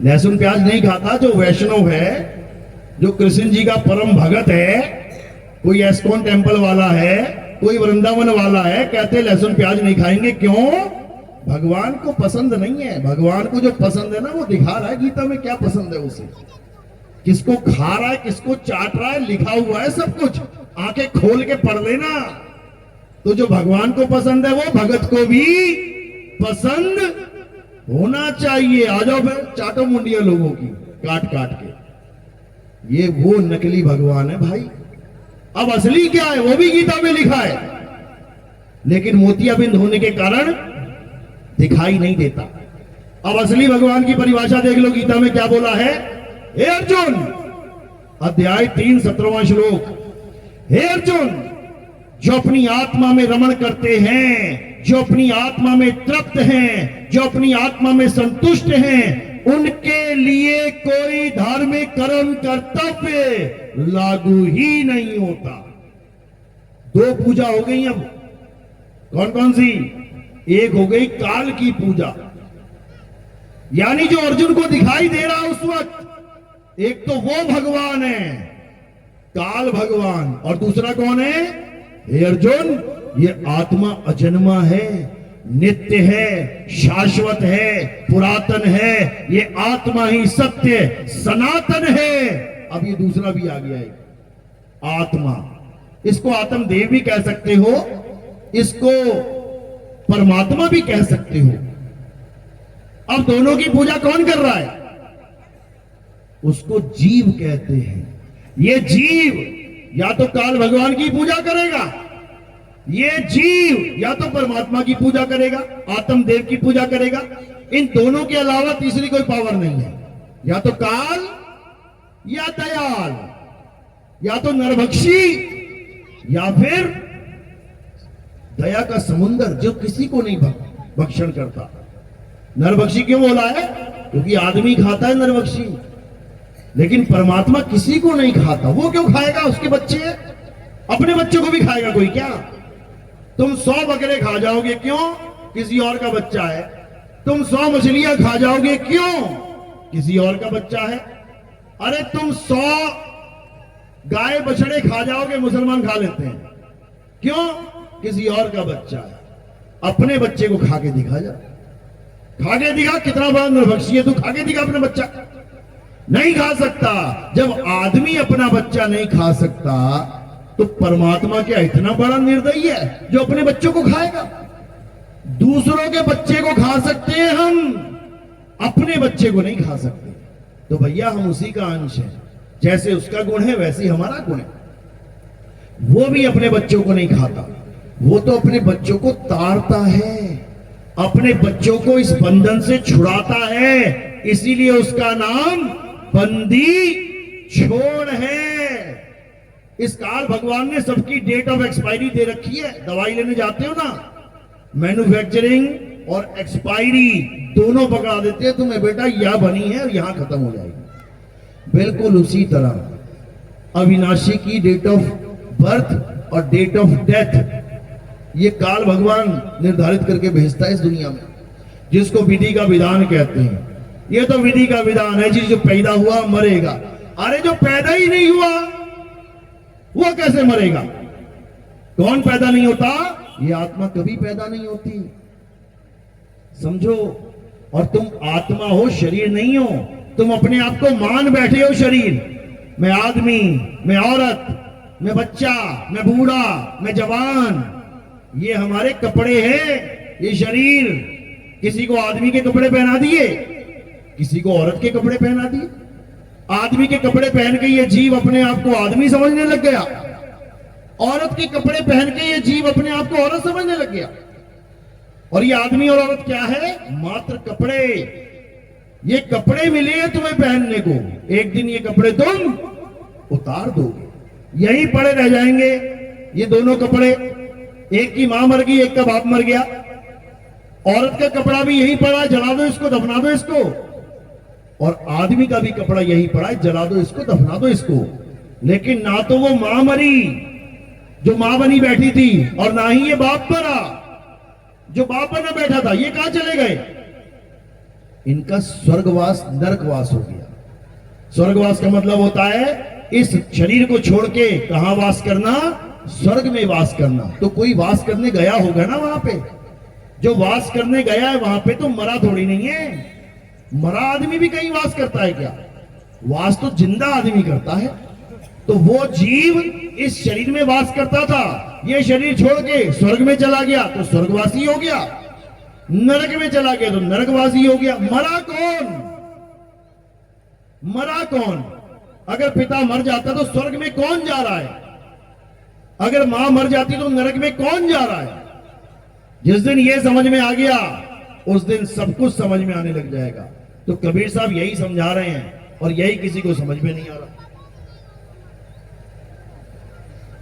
लहसुन प्याज नहीं खाता जो वैष्णव है, जो कृष्ण जी का परम भगत है, कोई एस्कॉन टेम्पल वाला है, कोई वृंदावन वाला है, कहते लहसुन प्याज नहीं खाएंगे। क्यों? भगवान को पसंद नहीं है। भगवान को जो पसंद है ना, वो दिखा रहा है गीता में क्या पसंद है उसे, किसको खा रहा है, किसको चाट रहा है, लिखा हुआ है सब कुछ, आंखें खोल के पढ़ लेना। तो जो भगवान को पसंद है वो भगत को भी पसंद होना चाहिए। आ जाओ फिर चाटो मुंडिया लोगों की काट काट के। ये वो नकली भगवान है भाई। अब असली क्या है वो भी गीता में लिखा है, लेकिन मोतियाबिंद होने के कारण दिखाई नहीं देता। अब असली भगवान की परिभाषा देख लो, गीता में क्या बोला है? हे अर्जुन, अध्याय 3 17वां श्लोक, हे अर्जुन, जो अपनी आत्मा में रमण करते हैं, जो अपनी आत्मा में तृप्त हैं, जो अपनी आत्मा में संतुष्ट हैं, उनके लिए कोई धार्मिक कर्म कर्तव्य लागू ही नहीं होता। दो पूजा हो गई अब, कौन कौन सी? एक हो गई काल की पूजा, यानी जो अर्जुन को दिखाई दे रहा उस वक्त, एक तो वो भगवान है काल भगवान, और दूसरा कौन है? हे अर्जुन, ये आत्मा अजन्मा है, नित्य है, शाश्वत है, पुरातन है, ये आत्मा ही सत्य सनातन है। अब ये दूसरा भी आ गया है आत्मा, इसको आत्मदेव भी कह सकते हो, इसको परमात्मा भी कह सकते हो। अब दोनों की पूजा कौन कर रहा है? उसको जीव कहते हैं। ये जीव या तो काल भगवान की पूजा करेगा, ये जीव या तो परमात्मा की पूजा करेगा, आत्मदेव की पूजा करेगा। इन दोनों के अलावा तीसरी कोई पावर नहीं है, या तो काल या दयाल, या तो नरभक्षी या फिर दया का समुंदर जो किसी को नहीं भक्षण करता। नरभक्षी क्यों बोला है? क्योंकि आदमी खाता है नरभक्षी, लेकिन परमात्मा किसी को नहीं खाता। वो क्यों खाएगा? उसके बच्चे हैं, अपने बच्चों को भी खाएगा कोई क्या? तुम 100 बकरे खा जाओगे, क्यों? किसी और का बच्चा है। तुम 100 मछलियां खा जाओगे, क्यों? किसी और का बच्चा है। अरे तुम 100 गाय बछड़े खा जाओगे, मुसलमान खा लेते हैं, क्यों? किसी और का बच्चा है। अपने बच्चे को खा के दिखा जा, खा के दिखा कितना बड़ा नरभक्षी है तू, खा के दिखा अपना बच्चा। नहीं खा सकता। जब आदमी अपना बच्चा नहीं खा सकता तो परमात्मा क्या इतना बड़ा निर्दयी है जो अपने बच्चों को खाएगा? दूसरों के बच्चे को खा सकते हैं हम, अपने बच्चे को नहीं खा सकते। तो भैया हम उसी का अंश है, जैसे उसका गुण है वैसे हमारा गुण है। वो भी अपने बच्चों को नहीं खाता, वो तो अपने बच्चों को तारता है, अपने बच्चों को इस बंधन से छुड़ाता है। इसीलिए उसका नाम बंदी छोड़ है। इस काल भगवान ने सबकी डेट ऑफ एक्सपायरी दे रखी है। दवाई लेने जाते हो ना, मैन्युफैक्चरिंग और एक्सपायरी दोनों पकड़ा देते हैं तुम्हें, बेटा यह बनी है और यहां खत्म हो जाएगी। बिल्कुल उसी तरह अविनाशी की डेट ऑफ बर्थ और डेट ऑफ डेथ ये काल भगवान निर्धारित करके भेजता है इस दुनिया में, जिसको विधि का विधान कहते हैं। ये तो विधि का विधान है जी, जो पैदा हुआ मरेगा। अरे जो पैदा ही नहीं हुआ वो कैसे मरेगा? कौन पैदा नहीं होता? ये आत्मा कभी पैदा नहीं होती, समझो। और तुम आत्मा हो, शरीर नहीं हो। तुम अपने आप को मान बैठे हो शरीर। मैं आदमी, मैं औरत, मैं बच्चा, मैं बूढ़ा, मैं जवान। ये हमारे कपड़े हैं, ये शरीर। किसी को आदमी के कपड़े पहना दिए, किसी को औरत के कपड़े पहना दिए। आदमी के कपड़े पहन के ये जीव अपने आप को आदमी समझने लग गया, औरत के कपड़े पहन के ये जीव अपने आप को औरत समझने लग गया। और ये आदमी और औरत क्या है? मात्र कपड़े। ये कपड़े मिले हैं तुम्हें पहनने को, एक दिन ये कपड़े तुम उतार दोगे, यहीं पड़े रह जाएंगे ये दोनों कपड़े। एक की मां मर गई, एक का बाप मर गया। औरत का कपड़ा भी यहीं पड़ा है, जला दो इसको, दफना दो इसको। और आदमी का भी कपड़ा यहीं पड़ा है, जला दो इसको, दफना दो इसको। लेकिन ना तो वो मां मरी जो मां बनी बैठी थी, और ना ही ये बाप मरा जो बाप बना बैठा था। ये कहां चले गए? इनका स्वर्गवास नरकवास हो गया। स्वर्गवास का मतलब होता है इस शरीर को छोड़ के कहां वास करना? स्वर्ग में वास करना। तो कोई वास करने गया होगा ना वहां पे। जो वास करने गया है वहां पे तो मरा थोड़ी नहीं है। मरा आदमी भी कहीं वास करता है क्या? वास तो जिंदा आदमी करता है। तो वो जीव इस शरीर में वास करता था, ये शरीर छोड़ के स्वर्ग में चला गया तो स्वर्गवासी हो गया, नरक में चला गया तो नरकवासी हो गया। मरा कौन? मरा कौन? अगर पिता मर जाता तो स्वर्ग में कौन जा रहा है? अगर मां मर जाती तो नरक में कौन जा रहा है? जिस दिन ये समझ में आ गया उस दिन सब कुछ समझ में आने लग जाएगा। तो कबीर साहब यही समझा रहे हैं और यही किसी को समझ में नहीं आ रहा।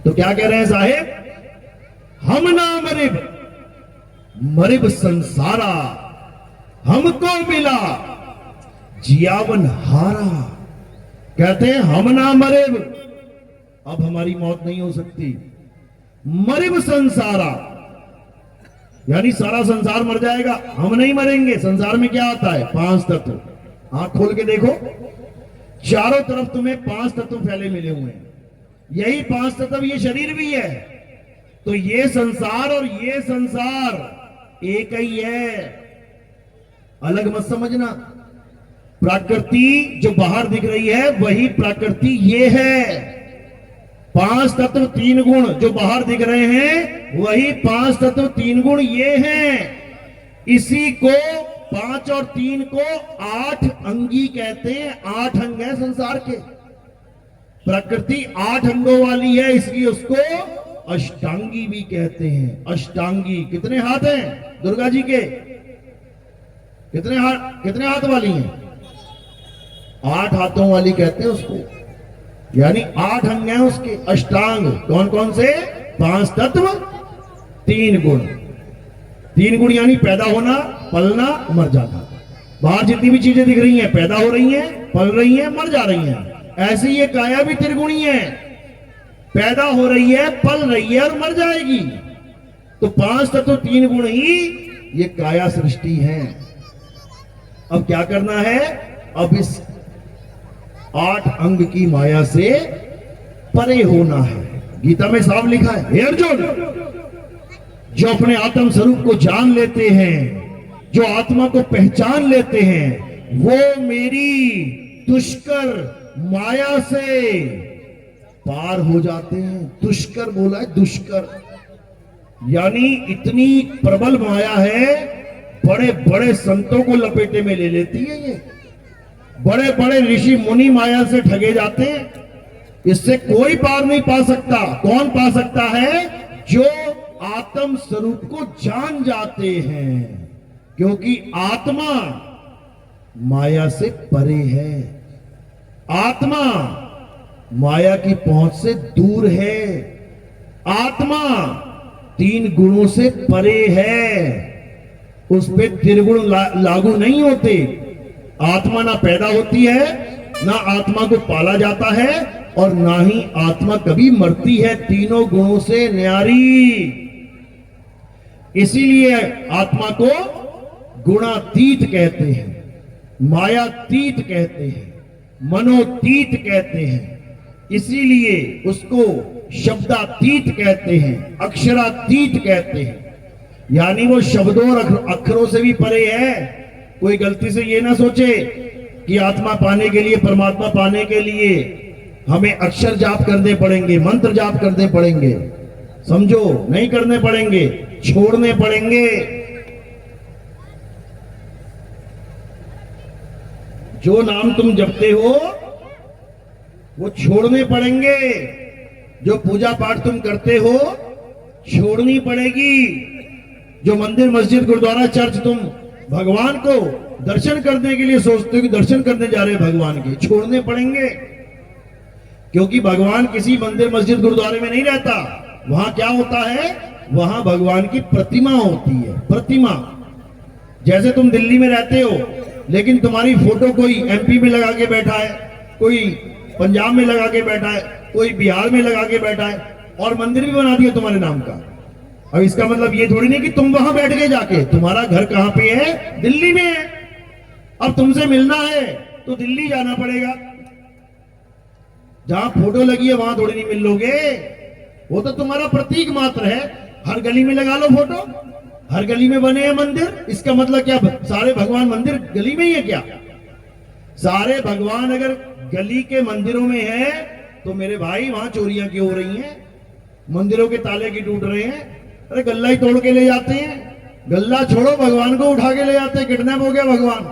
तो क्या कह रहे हैं साहेब? हम ना मरिब, मरिब संसारा, हमको मिला जियावन हारा, कहते हैं हम ना मरे, अब हमारी मौत नहीं हो सकती। मरिब संसारा, यानी सारा संसार मर जाएगा, हम नहीं मरेंगे। संसार में क्या आता है? 5 तत्व। आंख खोल के देखो, चारों तरफ तुम्हें 5 तत्व फैले मिले हुए हैं। यही 5 तत्व ये शरीर भी है। तो ये संसार और ये संसार एक ही है, अलग मत समझना। प्रकृति जो बाहर दिख रही है वही प्रकृति ये है। 5 तत्व 3 गुण जो बाहर दिख रहे हैं वही 5 तत्व 3 गुण ये हैं। इसी को 5 और 3 को 8 अंगी कहते हैं। 8 अंग है संसार के। प्रकृति 8 अंगों वाली है, इसलिए उसको अष्टांगी भी कहते हैं। अष्टांगी। कितने हाथ हैं दुर्गा जी के? कितने हाथ वाली हैं? 8 हाथों वाली कहते हैं उसको, यानी 8 अंग हैं उसके। अष्टांग कौन कौन से? 5 तत्व 3 गुण। 3 गुण यानी पैदा होना, पलना, मर जाना। बाहर जितनी भी चीजें दिख रही हैं पैदा हो रही हैं, पल रही हैं, मर जा रही हैं। ऐसे ये काया भी त्रिगुणी है, पैदा हो रही है, पल रही है और मर जाएगी। तो 5 तत्व 3 गुण ही ये काया सृष्टि है। अब क्या करना है? अब इस 8 अंग की माया से परे होना है। गीता में साफ लिखा है, हे अर्जुन, जो अपने आत्म स्वरूप को जान लेते हैं, जो आत्मा को पहचान लेते हैं, वो मेरी दुष्कर माया से पार हो जाते हैं। दुष्कर बोला है, दुष्कर यानी इतनी प्रबल माया है, बड़े बड़े संतों को लपेटे में ले लेती है ये। बड़े बड़े ऋषि मुनि माया से ठगे जाते हैं। इससे कोई पार नहीं पा सकता। कौन पा सकता है? जो आत्म स्वरूप को जान जाते हैं, क्योंकि आत्मा माया से परे है। आत्मा माया की पहुंच से दूर है। आत्मा 3 गुणों से परे है। उस पे त्रिगुण लागू नहीं होते। आत्मा ना पैदा होती है, ना आत्मा को पाला जाता है, और ना ही आत्मा कभी मरती है। तीनों गुणों से न्यारी। इसीलिए आत्मा को गुणातीत कहते हैं, मायातीत कहते हैं, मनोतीत कहते हैं। इसीलिए उसको शब्दातीत कहते हैं, अक्षरातीत कहते हैं। यानी वो शब्दों और अक्षरों से भी परे है। कोई गलती से ये ना सोचे कि आत्मा पाने के लिए, परमात्मा पाने के लिए हमें अक्षर जाप करने पड़ेंगे, मंत्र जाप करने पड़ेंगे। समझो, नहीं करने पड़ेंगे, छोड़ने पड़ेंगे। जो नाम तुम जपते हो वो छोड़ने पड़ेंगे। जो पूजा पाठ तुम करते हो छोड़नी पड़ेगी। जो मंदिर, मस्जिद, गुरुद्वारा, चर्च तुम भगवान को दर्शन करने के लिए सोचते हो कि दर्शन करने जा रहे हो भगवान के, छोड़ने पड़ेंगे। क्योंकि भगवान किसी मंदिर, मस्जिद, गुरुद्वारे में नहीं रहता। वहां क्या होता है? वहां भगवान की प्रतिमा होती है। प्रतिमा। जैसे तुम दिल्ली में रहते हो, लेकिन तुम्हारी फोटो कोई एमपी में लगा के बैठा है, कोई पंजाब में लगा के बैठा है, कोई बिहार में लगा के बैठा है, और मंदिर भी बना दिया तुम्हारे नाम का। अब इसका मतलब ये थोड़ी नहीं कि तुम वहां बैठ गए जाके। तुम्हारा घर कहां पे है? दिल्ली में है। अब तुमसे मिलना है तो दिल्ली जाना पड़ेगा। जहां फोटो लगी है वहां थोड़ी नहीं मिल लोगे। वो तो तुम्हारा प्रतीक मात्र है। हर गली में लगा लो फोटो, हर गली में बने हैं मंदिर। इसका मतलब क्या सारे भगवान मंदिर गली में ही है क्या? सारे भगवान अगर गली के मंदिरों में है तो मेरे भाई वहां चोरियां क्यों हो रही हैं? मंदिरों के ताले क्यों टूट रहे हैं? अरे गल्ला ही तोड़ के ले जाते हैं। गल्ला छोड़ो, भगवान को उठा के ले जाते हैं। किडनैप हो गया भगवान,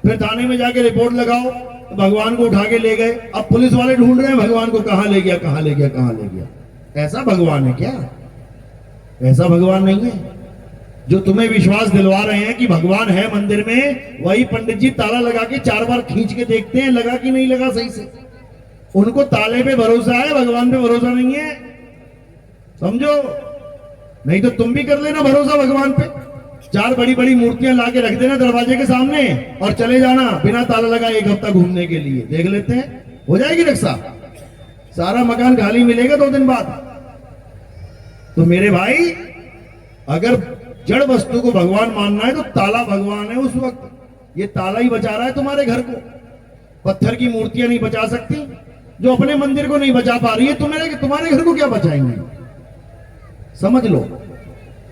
फिर थाने में जाके रिपोर्ट लगाओ तो भगवान को उठा के ले गए। अब पुलिस वाले ढूंढ रहे हैं भगवान को, कहां ले गया, कहां ले गया, कहां ले गया। ऐसा भगवान है क्या? ऐसा भगवान नहीं है। जो तुम्हें विश्वास दिलवा रहे हैं कि भगवान है मंदिर में, वही पंडित जी ताला लगा के 4 बार खींच के देखते हैं लगा कि नहीं लगा सही से। उनको ताले पे भरोसा है, भगवान पे भरोसा नहीं है। समझो, नहीं तो तुम भी कर लेना भरोसा भगवान पे। 4 बड़ी बड़ी मूर्तियां लाके रख देना दरवाजे के सामने और चले जाना बिना ताला लगा 1 हफ्ता घूमने के लिए, देख लेते हैं हो जाएगी रक्षा। सारा मकान खाली मिलेगा 2 दिन बाद। तो मेरे भाई, अगर जड़ वस्तु को भगवान मानना है तो ताला भगवान है उस वक्त। ये ताला ही बचा रहा है तुम्हारे घर को। पत्थर की मूर्तियां नहीं बचा सकती, जो अपने मंदिर को नहीं बचा पा रही है तुम्हारे घर को क्या बचाएंगे? समझ लो।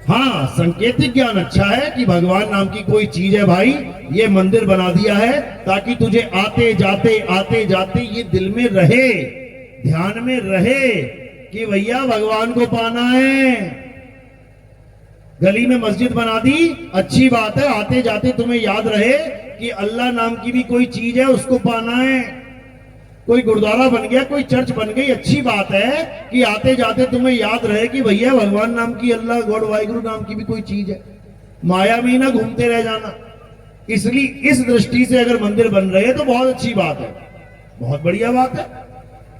हाँ, सांकेतिक ज्ञान अच्छा है कि भगवान नाम की कोई चीज है भाई, ये मंदिर बना दिया है ताकि तुझे आते जाते ये दिल में रहे, ध्यान में रहे कि भैया भगवान को पाना है। गली में मस्जिद बना दी, अच्छी बात है, आते जाते तुम्हें याद रहे कि अल्लाह नाम की भी कोई चीज है, उसको पाना है। कोई गुरुद्वारा बन गया, कोई चर्च बन गई, अच्छी बात है कि आते जाते तुम्हें याद रहे कि भैया भगवान नाम की, अल्लाह गॉड वाहिगुरु नाम की भी कोई चीज है। माया में ना घूमते रह जाना। इसलिए इस दृष्टि से अगर मंदिर बन रहे हैं तो बहुत अच्छी बात है, बहुत बढ़िया बात है।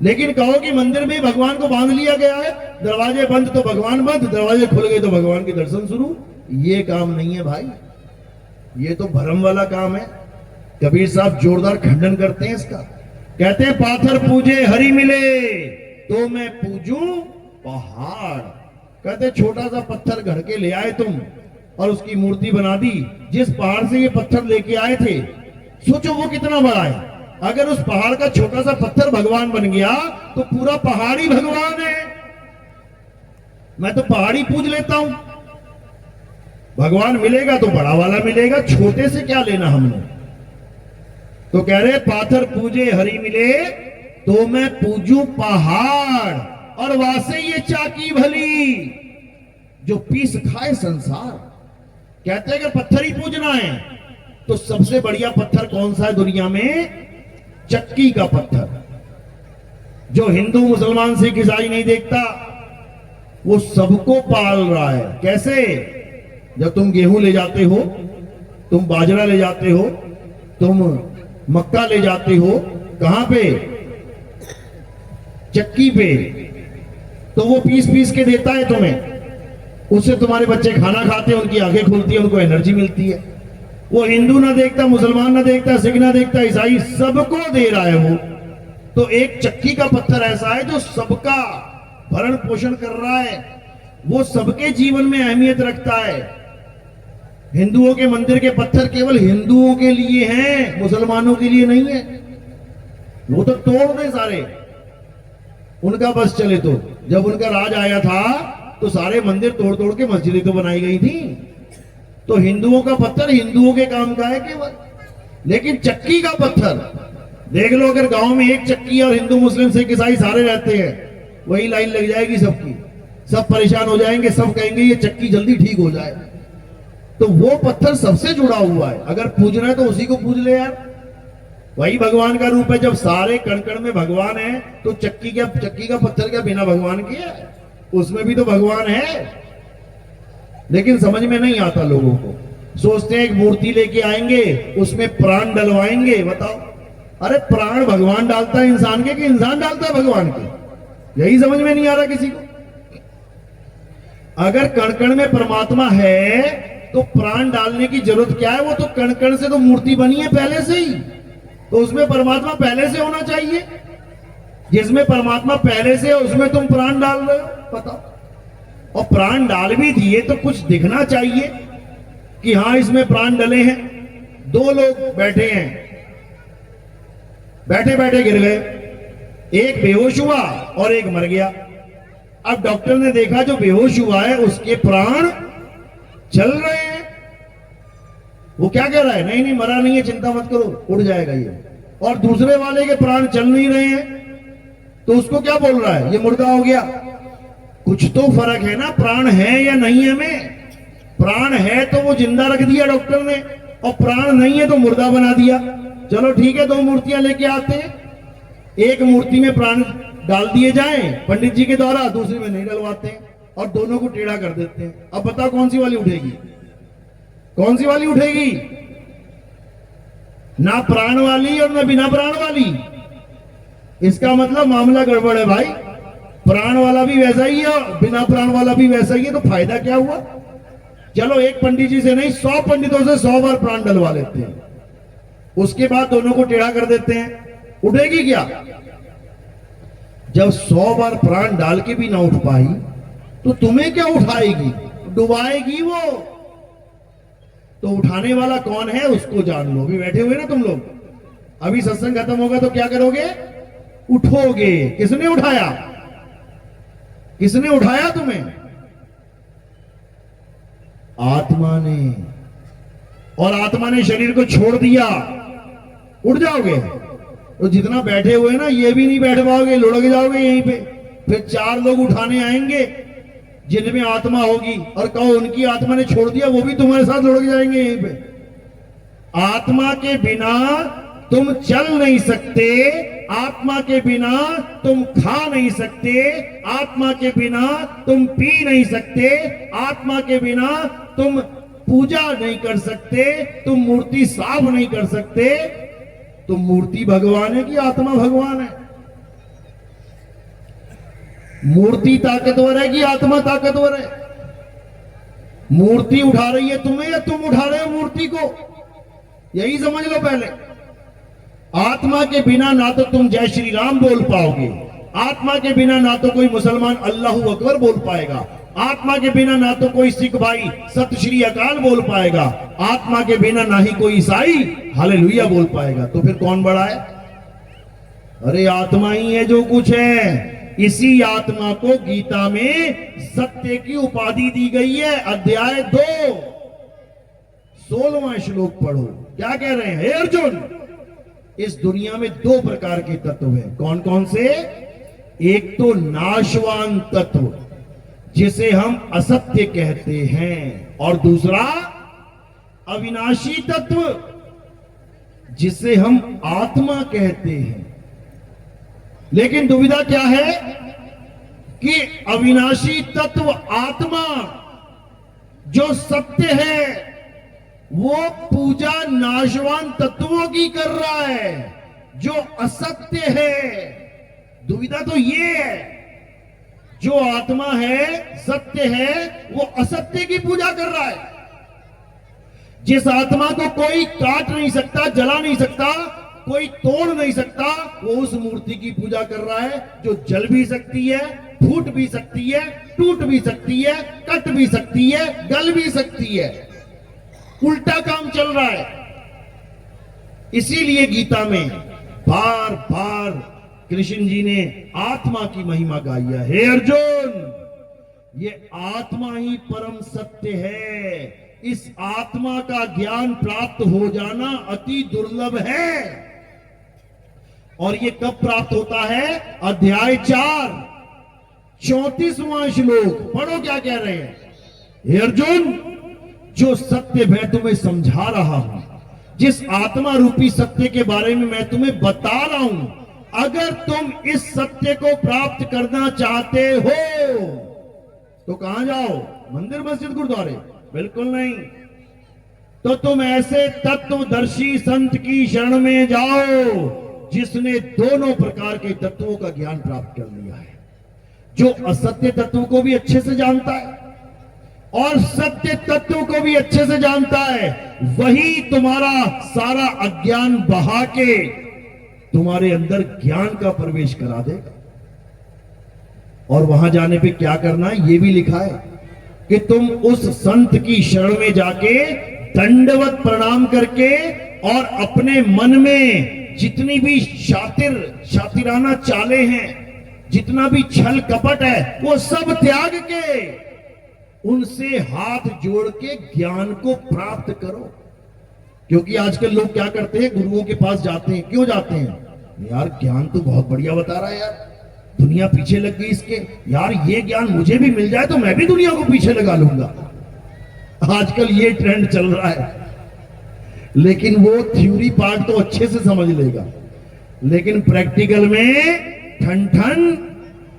लेकिन कहो कि मंदिर में भगवान को बांध लिया गया है, दरवाजे बंद तो भगवान बंद, दरवाजे खुल गए तो भगवान के दर्शन शुरू। ये काम नहीं है भाई, ये तो भ्रम वाला काम है। कबीर साहब जोरदार खंडन करते हैं इसका। कहते हैं पाथर पूजे हरि मिले तो मैं पूजूं पहाड़। कहते छोटा सा पत्थर घर के ले आए तुम और उसकी मूर्ति बना दी। जिस पहाड़ से ये पत्थर लेके आए थे, सोचो वो कितना बड़ा है। अगर उस पहाड़ का छोटा सा पत्थर भगवान बन गया तो पूरा पहाड़ ही भगवान है। मैं तो पहाड़ी पूज लेता हूं। भगवान मिलेगा तो बड़ा वाला मिलेगा, छोटे से क्या लेना हमने। तो कह रहे पाथर पूजे हरि मिले तो मैं पूजू पहाड़, और वासे ये चाकी भली जो पीस खाए संसार। कहते हैं अगर पत्थर ही पूजना है तो सबसे बढ़िया पत्थर कौन सा है दुनिया में? चक्की का पत्थर, जो हिंदू मुसलमान सिख ईसाई नहीं देखता, वो सबको पाल रहा है। कैसे? जब तुम गेहूं ले जाते हो, तुम बाजरा ले जाते हो, तुम मक्का ले जाते हो, कहां पे? चक्की पे। तो वो पीस पीस के देता है तुम्हें, उससे तुम्हारे बच्चे खाना खाते हैं, उनकी आंखें खुलती है, उनको एनर्जी मिलती है। वो हिंदू ना देखता, मुसलमान ना देखता, सिख ना देखता, ईसाई, सबको दे रहा है वो। तो एक चक्की का पत्थर ऐसा है जो सबका भरण पोषण कर रहा है, वो सबके जीवन में अहमियत रखता है। हिंदुओं के मंदिर के पत्थर केवल हिंदुओं के लिए हैं, मुसलमानों के लिए नहीं है। वो तो तोड़ दे सारे, उनका बस चले तो। जब उनका राज आया था तो सारे मंदिर तोड़ तोड़ के मस्जिदें तो बनाई गई थी। तो हिंदुओं का पत्थर हिंदुओं के काम का है केवल। लेकिन चक्की का पत्थर देख लो, अगर गांव में एक चक्की और हिंदू मुस्लिम सिख ईसाई सारे रहते हैं, वही लाइन लग जाएगी सबकी, सब परेशान हो जाएंगे, सब कहेंगे ये चक्की जल्दी ठीक हो जाए। तो वो पत्थर सबसे जुड़ा हुआ है, अगर पूजना है तो उसी को पूज ले यार। वही भगवान का रूप है। जब सारे कण कण में भगवान है तो चक्की का पत्थर क्या बिना भगवान के है? उसमें भी तो भगवान है। लेकिन समझ में नहीं आता लोगों को। सोचते हैं एक मूर्ति लेके आएंगे, उसमें प्राण डलवाएंगे। बताओ, अरे प्राण भगवान डालता है इंसान के कि इंसान डालता है भगवान के? यही समझ में नहीं आ रहा किसी को। अगर कण कण में परमात्मा है तो प्राण डालने की जरूरत क्या है? वो तो कण कण से तो मूर्ति बनी है पहले से ही, तो उसमें परमात्मा पहले से होना चाहिए। जिसमें परमात्मा पहले से है उसमें तुम प्राण डाल रहे हो, बताओ। और प्राण डाल भी दिए तो कुछ दिखना चाहिए कि हां इसमें प्राण डले हैं। 2 लोग बैठे हैं, बैठे बैठे गिर गए, एक बेहोश हुआ और एक मर गया। अब डॉक्टर ने देखा जो बेहोश हुआ है उसके प्राण चल रहे हैं। वो क्या कह रहा है? नहीं नहीं मरा नहीं है, चिंता मत करो, उड़ जाएगा ये। और दूसरे वाले के प्राण चल नहीं रहे हैं तो उसको क्या बोल रहा है? ये मुर्दा हो गया। कुछ तो फर्क है ना, प्राण है या नहीं है में। प्राण है तो वो जिंदा रख दिया डॉक्टर ने, और प्राण नहीं है तो मुर्दा बना दिया। चलो ठीक है, 2 मूर्तियां लेके आते हैं, एक मूर्ति में प्राण डाल दिए जाएं पंडित जी के द्वारा, दूसरी में नहीं डलवाते हैं और दोनों को टेढ़ा कर देते हैं। अब बताओ कौन सी वाली उठेगी? कौन सी वाली उठेगी? ना प्राण वाली और ना बिना प्राण वाली। इसका मतलब मामला गड़बड़ है भाई। प्राण वाला भी वैसा ही है और बिना प्राण वाला भी वैसा ही है, तो फायदा क्या हुआ? चलो एक पंडित जी से नहीं, 100 पंडितों से 100 बार प्राण डलवा लेते हैं, उसके बाद दोनों को टेढ़ा कर देते हैं, उठेगी क्या? जब 100 बार प्राण डाल के भी ना उठ पाई तो तुम्हें क्या उठाएगी? डुबाएगी वो। तो उठाने वाला कौन है उसको जान लो। अभी बैठे हुए ना तुम लोग, अभी सत्संग खत्म होगा तो क्या करोगे? उठोगे। किसने उठाया? किसने उठाया तुम्हें? आत्मा ने। और आत्मा ने शरीर को छोड़ दिया, उठ जाओगे। तो जितना बैठे हुए ना, ये भी नहीं बैठ पाओगे, लुढ़क जाओगे यहीं पे। फिर 4 लोग उठाने आएंगे जिनमें आत्मा होगी, और कहो उनकी आत्मा ने छोड़ दिया, वो भी तुम्हारे साथ लुढ़क जाएंगे यहीं पे। आत्मा के बिना तुम चल नहीं सकते, आत्मा के बिना तुम खा नहीं सकते, आत्मा के बिना तुम पी नहीं सकते, आत्मा के बिना तुम पूजा नहीं कर सकते, तुम मूर्ति साफ नहीं कर सकते। तो मूर्ति भगवान है कि आत्मा भगवान है? मूर्ति ताकतवर है कि आत्मा ताकतवर है? मूर्ति उठा रही है तुम्हें या तुम उठा रहे हो मूर्ति को? यही समझ लो पहले। आत्मा के बिना ना तो तुम जय श्री राम बोल पाओगे, आत्मा के बिना ना तो कोई मुसलमान अल्लाहू अकबर बोल पाएगा, आत्मा के बिना ना तो कोई सिख भाई सत श्री अकाल बोल पाएगा, आत्मा के बिना ना ही कोई ईसाई हालेलुया बोल पाएगा। तो फिर कौन बड़ा है? अरे आत्मा ही है जो कुछ है। इसी आत्मा को गीता में सत्य की उपाधि दी गई है। अध्याय 2 16वां श्लोक पढ़ो। क्या कह रहे हैं? हे अर्जुन, इस दुनिया में 2 प्रकार के तत्व हैं। कौन कौन से? एक तो नाशवान तत्व जिसे हम असत्य कहते हैं, और दूसरा अविनाशी तत्व जिसे हम आत्मा कहते हैं। लेकिन दुविधा क्या है कि अविनाशी तत्व आत्मा जो सत्य है वो पूजा नाशवान तत्वों की कर रहा है जो असत्य है। दुविधा तो ये है, जो आत्मा है सत्य है वो असत्य की पूजा कर रहा है। जिस आत्मा को कोई काट नहीं सकता, जला नहीं सकता, कोई तोड़ नहीं सकता, वो उस मूर्ति की पूजा कर रहा है जो जल भी सकती है, फूट भी सकती है, टूट भी सकती है, कट भी सकती है, गल भी सकती है। उल्टा काम चल रहा है। इसीलिए गीता में बार बार कृष्ण जी ने आत्मा की महिमा गाई है। हे अर्जुन, ये आत्मा ही परम सत्य है। इस आत्मा का ज्ञान प्राप्त हो जाना अति दुर्लभ है। और ये कब प्राप्त होता है? अध्याय 4 34वां श्लोक पढ़ो। क्या कह रहे हैं? हे अर्जुन, जो सत्य मैं तुम्हें समझा रहा हूं, जिस आत्मा रूपी सत्य के बारे में मैं तुम्हें बता रहा हूं, अगर तुम इस सत्य को प्राप्त करना चाहते हो तो कहां जाओ? मंदिर, मस्जिद, गुरुद्वारे? बिल्कुल नहीं। तो तुम ऐसे तत्वदर्शी संत की शरण में जाओ जिसने दोनों प्रकार के तत्वों का ज्ञान प्राप्त कर लिया है, जो असत्य तत्व को भी अच्छे से जानता है और सत्य तत्व को भी अच्छे से जानता है। वही तुम्हारा सारा अज्ञान बहा के तुम्हारे अंदर ज्ञान का प्रवेश करा देगा। और वहां जाने पे क्या करना है ये भी लिखा है कि तुम उस संत की शरण में जाके दंडवत प्रणाम करके और अपने मन में जितनी भी शातिराना चाले हैं, जितना भी छल कपट है, वो सब त्याग के उनसे हाथ जोड़ के ज्ञान को प्राप्त करो। क्योंकि आजकल लोग क्या करते हैं? गुरुओं के पास जाते हैं। क्यों जाते हैं? यार ज्ञान तो बहुत बढ़िया बता रहा है यार, दुनिया पीछे लग गई इसके, यार ये ज्ञान मुझे भी मिल जाए तो मैं भी दुनिया को पीछे लगा लूंगा। आजकल ये ट्रेंड चल रहा है। लेकिन वो थ्योरी पार्ट तो अच्छे से समझ लेगा, लेकिन प्रैक्टिकल में ठन ठन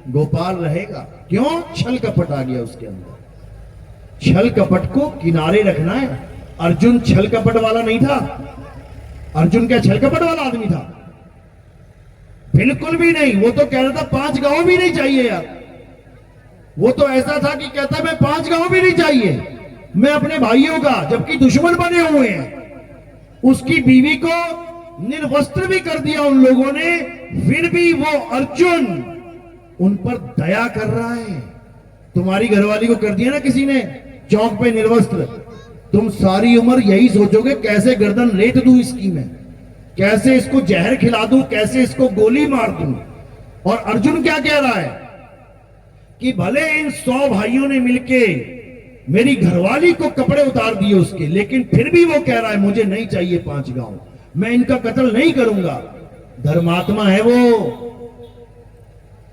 गोपाल रहेगा। क्यों? छल कपट आ गया उसके अंदर। छल कपट को किनारे रखना है। अर्जुन छल कपट वाला नहीं था। अर्जुन क्या छल कपट वाला आदमी था? बिल्कुल भी नहीं। वो तो कह रहा था 5 गांव भी नहीं चाहिए यार। वो तो ऐसा था कि कहता मैं 5 गांव भी नहीं चाहिए, मैं अपने भाइयों का, जबकि दुश्मन बने हुए हैं, उसकी बीवी को निर्वस्त्र भी कर दिया उन लोगों ने, फिर भी वो अर्जुन उन पर दया कर रहा है। तुम्हारी घरवाली को कर दिया ना किसी ने चौक पे निर्वस्त्र, तुम सारी उम्र यही सोचोगे कैसे गर्दन रेत दूं इसकी, मैं कैसे इसको जहर खिला दूं, कैसे इसको गोली मार दूं। और अर्जुन क्या कह रहा है कि भले इन 100 भाइयों ने मिलके मेरी घरवाली को कपड़े उतार दिए उसके, लेकिन फिर भी वो कह रहा है मुझे नहीं चाहिए 5 गांव, मैं इनका कत्ल नहीं करूंगा। धर्मात्मा है वो।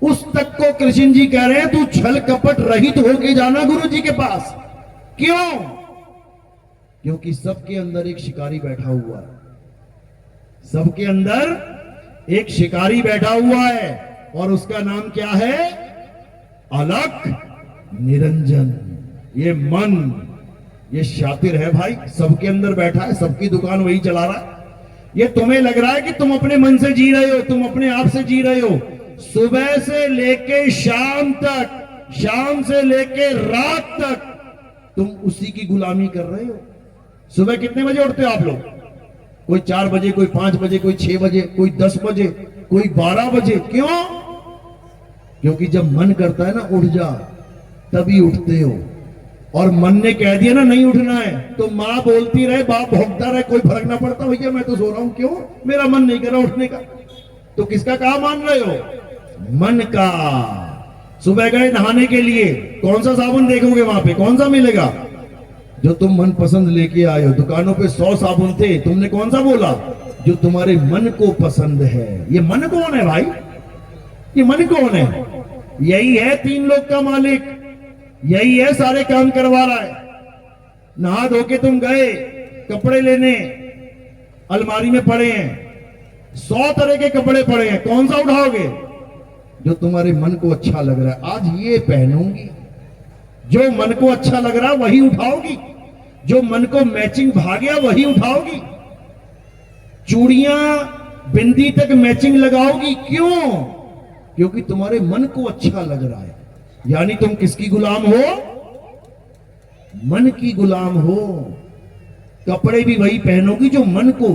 उस तक को कृष्ण जी कह रहे हैं तू छल कपट रहित होके जाना गुरु जी के पास। क्यों? क्योंकि सबके अंदर एक शिकारी बैठा हुआ है, सबके अंदर एक शिकारी बैठा हुआ है, और उसका नाम क्या है? अलख निरंजन। ये मन, ये शातिर है भाई, सबके अंदर बैठा है, सबकी दुकान वही चला रहा है। ये तुम्हें लग रहा है कि तुम अपने मन से जी रहे हो, तुम अपने आप से जी रहे हो, सुबह से लेके शाम तक, शाम से लेके रात तक तुम उसी की गुलामी कर रहे हो। सुबह कितने बजे उठते हो आप लोग? कोई 4 बजे, कोई 5 बजे, कोई 6 बजे, कोई 10 बजे, कोई 12 बजे। क्यों? क्योंकि जब मन करता है ना उठ जा, तभी उठते हो। और मन ने कह दिया ना नहीं उठना है, तो मां बोलती रहे, बाप भौंकता रहे, कोई फर्क ना पड़ता, भैया मैं तो सो रहा हूं, क्यों? मेरा मन नहीं कर रहा उठने का। तो किसका काम मान रहे हो? मन का। सुबह गए नहाने के लिए, कौन सा साबुन देखोगे वहां पे? कौन सा मिलेगा? जो तुम मन पसंद लेके आए हो। दुकानों पे 100 साबुन थे, तुमने कौन सा बोला? जो तुम्हारे मन को पसंद है। ये मन कौन है भाई? ये मन कौन है? यही है 3 लोक का मालिक, यही है सारे काम करवा रहा है। नहा धो के तुम गए कपड़े लेने, अलमारी में पड़े हैं 100 तरह के कपड़े पड़े हैं, कौन सा उठाओगे? जो तुम्हारे मन को अच्छा लग रहा है, आज ये पहनूंगी। जो मन को अच्छा लग रहा वही उठाओगी, जो मन को मैचिंग भाग गया वही उठाओगी। चूड़ियां बिंदी तक मैचिंग लगाओगी, क्यों? क्योंकि तुम्हारे मन को अच्छा लग रहा है। यानी तुम किसकी गुलाम हो? मन की गुलाम हो। कपड़े भी वही पहनोगी जो मन को,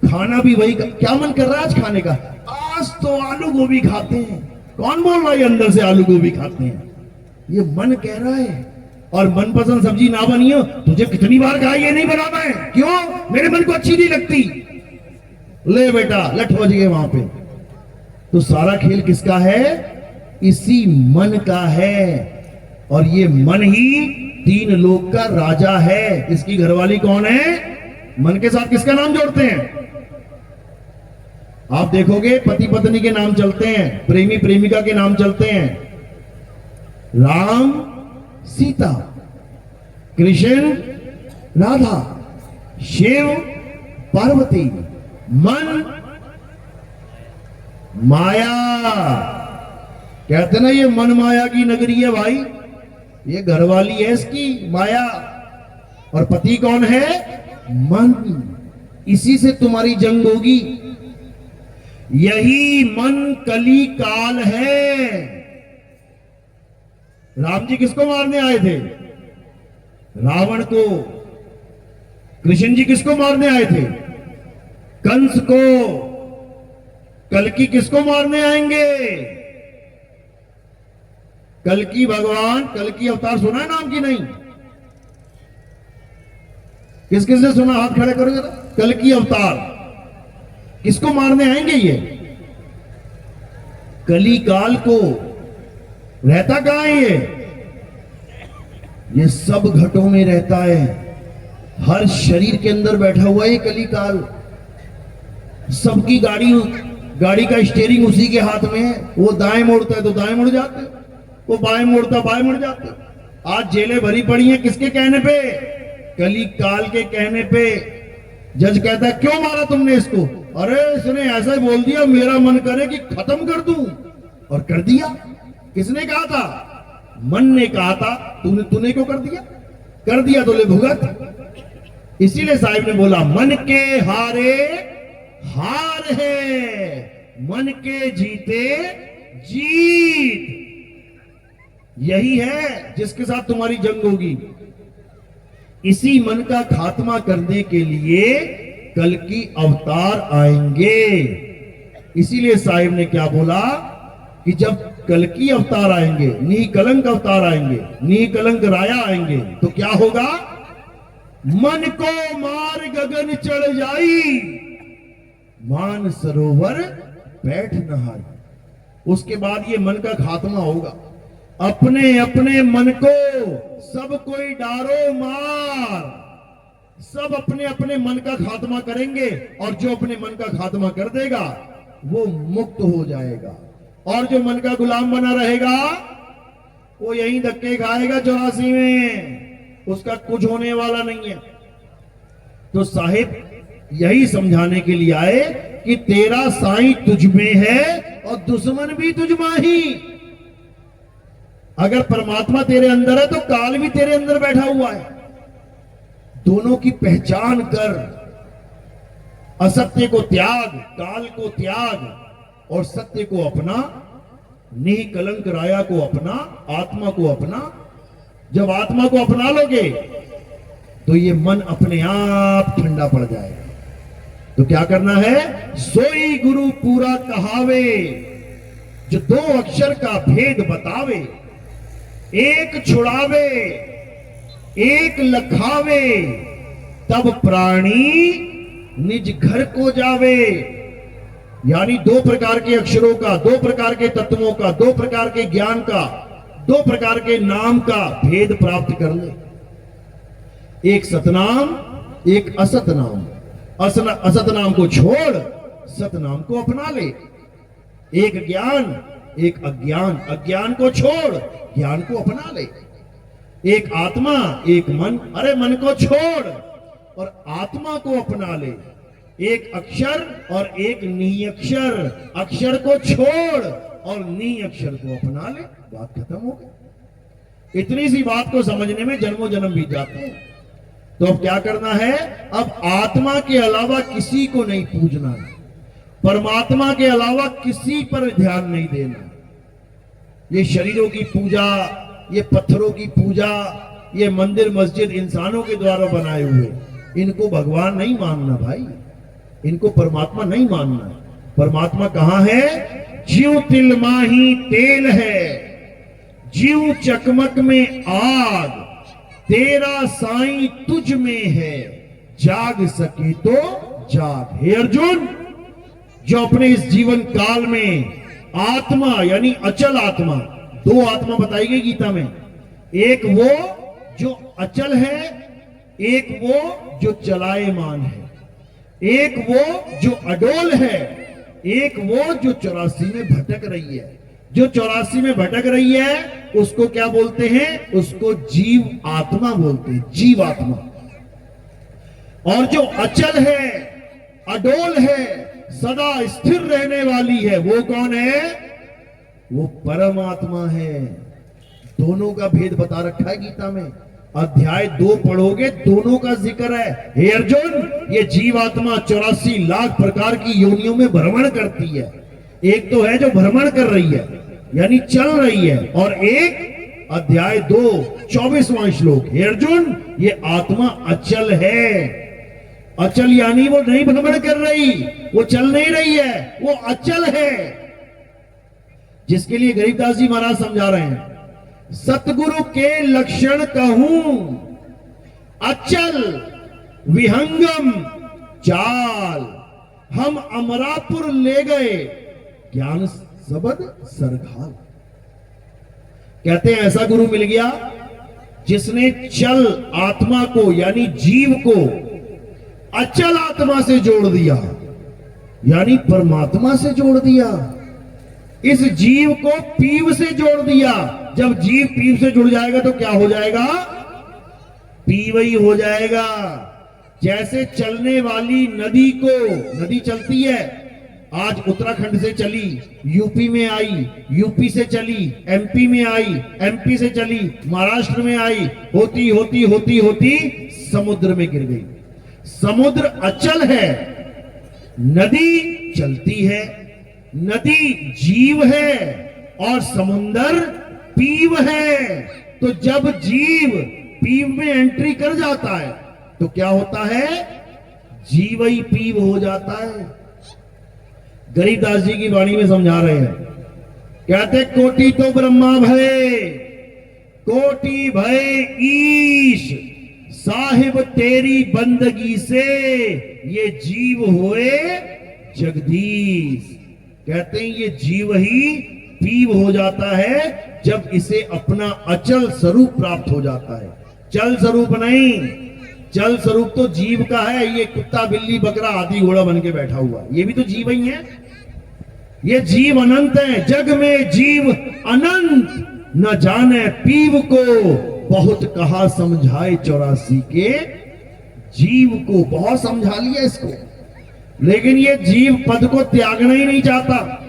खाना भी वही। क्या मन कर रहा है आज खाने का? आज तो आलू गोभी खाते हैं। कौन बोल रहा है अंदर से आलू गोभी खाते हैं? ये मन कह रहा है। और मनपसंद सब्जी ना बनी हो, तुझे कितनी बार कहा ये नहीं बनाना है, क्यों? मेरे मन को अच्छी नहीं लगती। ले बेटा, लठ बज गए वहां पे। तो सारा खेल किसका है? इसी मन का है। और ये मन ही 3 लोक का राजा है। इसकी घरवाली कौन है? मन के साथ किसका नाम जोड़ते हैं? आप देखोगे पति पत्नी के नाम चलते हैं, प्रेमी प्रेमिका के नाम चलते हैं। राम सीता, कृष्ण राधा, शिव पार्वती, मन माया। कहते ना ये मन माया की नगरी है भाई, ये घरवाली है इसकी माया। और पति कौन है? मन। इसी से तुम्हारी जंग होगी। यही मन कली काल है। राम जी किसको मारने आए थे? रावण को। कृष्ण जी किसको मारने आए थे? कंस को। कल्कि किसको मारने आएंगे? कल्कि भगवान, कल्कि अवतार सुना है नाम की नहीं? किस किस ने सुना? हाथ खड़े करो जरा। कल्कि अवतार किसको मारने आएंगे? ये कली काल को। रहता कहां है ये सब घटों में रहता है। हर शरीर के अंदर बैठा हुआ है कली काल। सबकी गाड़ी का स्टीयरिंग उसी के हाथ में है। वो दाएं मोड़ता है तो दाएं मुड़ जाते, वो बाएं मोड़ता बाएं मुड़ जाते। आज जेलें भरी पड़ी हैं किसके कहने पे? कली काल के कहने पे। जज कहता है क्यों मारा तुमने इसको? अरे इसने ऐसा ही बोल दिया, मेरा मन करे कि खत्म कर दूं, और कर दिया। किसने कहा था? मन ने कहा था। तूने क्यों कर दिया? कर दिया तो ले भुगत। इसीलिए साहिब ने बोला मन के हारे हार है, मन के जीते जीत। यही है जिसके साथ तुम्हारी जंग होगी। इसी मन का खात्मा करने के लिए कल की अवतार आएंगे। इसीलिए साहिब ने क्या बोला कि जब कल की अवतार आएंगे, निकलंक अवतार आएंगे, निकलंक राया आएंगे, तो क्या होगा? मन को मार गगन चढ़ जाई, मान सरोवर बैठ नहाई। उसके बाद ये मन का खात्मा होगा। अपने अपने मन को सब कोई डारो मार, सब अपने अपने मन का खात्मा करेंगे, और जो अपने मन का खात्मा कर देगा वो मुक्त हो जाएगा, और जो मन का गुलाम बना रहेगा वो यहीं धक्के खाएगा 84 में, उसका कुछ होने वाला नहीं है। तो साहिब यही समझाने के लिए आए कि तेरा साईं तुझ में है और दुश्मन भी तुझ में ही। अगर परमात्मा तेरे अंदर है तो काल भी तेरे अंदर बैठा हुआ है। दोनों की पहचान कर, असत्य को त्याग, काल को त्याग और सत्य को अपना, निकलंक राया को अपना, आत्मा को अपना। जब आत्मा को अपना लोगे तो ये मन अपने आप ठंडा पड़ जाएगा। तो क्या करना है? सोई गुरु पूरा कहावे, जो 2 अक्षर का भेद बतावे, एक छुड़ावे एक लखावे, तब प्राणी निज घर को जावे। यानी 2 प्रकार के अक्षरों का, 2 प्रकार के तत्वों का, 2 प्रकार के ज्ञान का, 2 प्रकार के नाम का भेद प्राप्त कर ले। एक सतनाम, एक असत नाम। असत नाम को छोड़ सतनाम को अपना ले। एक ज्ञान, एक अज्ञान। अज्ञान को छोड़ ज्ञान को अपना ले। एक आत्मा, एक मन। अरे मन को छोड़ और आत्मा को अपना ले। एक अक्षर और एक निअक्षर। अक्षर को छोड़ और निअक्षर को अपना ले। बात खत्म हो गई। इतनी सी बात को समझने में जन्मों जन्म बीत जाते हैं। तो अब क्या करना है? अब आत्मा के अलावा किसी को नहीं पूजना है, परमात्मा के अलावा किसी पर ध्यान नहीं देना। ये शरीरों की पूजा, ये पत्थरों की पूजा, ये मंदिर मस्जिद इंसानों के द्वारा बनाए हुए, इनको भगवान नहीं मानना भाई, इनको परमात्मा नहीं मानना है। परमात्मा कहां है? ज्यों तिल माही तेल है, ज्यों चकमक में आग, तेरा साईं तुझ में है, जाग सके तो जाग। हे अर्जुन, जो अपने इस जीवन काल में आत्मा यानी अचल आत्मा, 2 आत्मा बताई गई गीता में, एक वो जो अचल है, एक वो जो चलायमान है, एक वो जो अडोल है, एक वो जो 84 में भटक रही है। जो 84 में भटक रही है उसको क्या बोलते हैं? उसको जीव आत्मा बोलते हैं, जीव आत्मा। और जो अचल है, अडोल है, सदा स्थिर रहने वाली है, वो कौन है? वो परमात्मा है। दोनों का भेद बता रखा है गीता में। अध्याय 2 पढ़ोगे, दोनों का जिक्र है। हे अर्जुन, ये जीवात्मा 84 लाख प्रकार की योनियों में भ्रमण करती है। एक तो है जो भ्रमण कर रही है यानी चल रही है, और एक अध्याय 2 24वां श्लोक, हे अर्जुन, ये आत्मा अचल है। अचल यानी वो नहीं भ्रमण कर रही, वो चल नहीं रही है, वो अचल है। जिसके लिए गरीबदास जी महाराज समझा रहे हैं, सतगुरु के लक्षण कहूं, अचल विहंगम चाल, हम अमरापुर ले गए, ज्ञान सबद सरघाल। कहते हैं ऐसा गुरु मिल गया जिसने चल आत्मा को यानी जीव को अचल आत्मा से जोड़ दिया, यानी परमात्मा से जोड़ दिया। इस जीव को पीव से जोड़ दिया। जब जीव पीव से जुड़ जाएगा तो क्या हो जाएगा? पीव ही हो जाएगा। जैसे चलने वाली नदी को, नदी चलती है, आज उत्तराखंड से चली, यूपी में आई, यूपी से चली, एमपी में आई, एमपी से चली, महाराष्ट्र में आई, होती होती होती होती समुद्र में गिर गई। समुद्र अचल है, नदी चलती है। नदी जीव है और समुद्र पीव है। तो जब जीव पीव में एंट्री कर जाता है तो क्या होता है, जीव ही पीव हो जाता है। गरीबदास जी की वाणी में समझा रहे हैं, कहते कोटि तो ब्रह्मा भय, कोटि भय ईश, साहिब तेरी बंदगी से ये जीव हुए जगदीश। कहते हैं ये जीव ही पीव हो जाता है जब इसे अपना अचल स्वरूप प्राप्त हो जाता है। चल स्वरूप नहीं, चल स्वरूप तो जीव का है। ये कुत्ता बिल्ली बकरा हाथी घोड़ा बन के बैठा हुआ, ये भी तो जीव ही है। ये जीव अनंत है, जग में जीव अनंत, न जाने पीव को बहुत कहा समझाए 84 के जीव को। बहुत समझा लिया इसको, लेकिन ये जीव पद को त्यागना ही नहीं चाहता।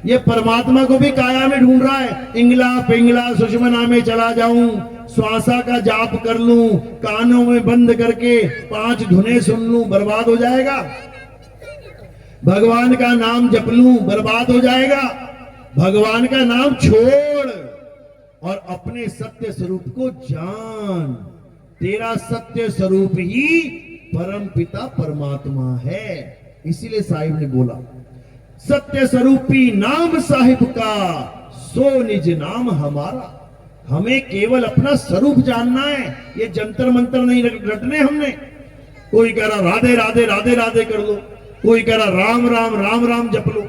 ये परमात्मा को भी काया में ढूंढ रहा है। इंगला पिंगला सुषमना में चला जाऊं, श्वासा का जाप कर लूं, कानों में बंद करके 5 धुनें सुन लूं, बर्बाद हो जाएगा। भगवान का नाम जप लूं, बर्बाद हो जाएगा। भगवान का नाम छोड़ और अपने सत्य स्वरूप को जान। तेरा सत्य स्वरूप ही परम पिता परमात्मा है। इसीलिए साहिब ने बोला, सत्य स्वरूपी नाम साहिब का, सो निज नाम हमारा। हमें केवल अपना स्वरूप जानना है, ये जंतर मंतर नहीं रटने हमने। कोई कह रहा राधे राधे राधे राधे कर लो, कोई कह रहा राम राम राम राम जप लो,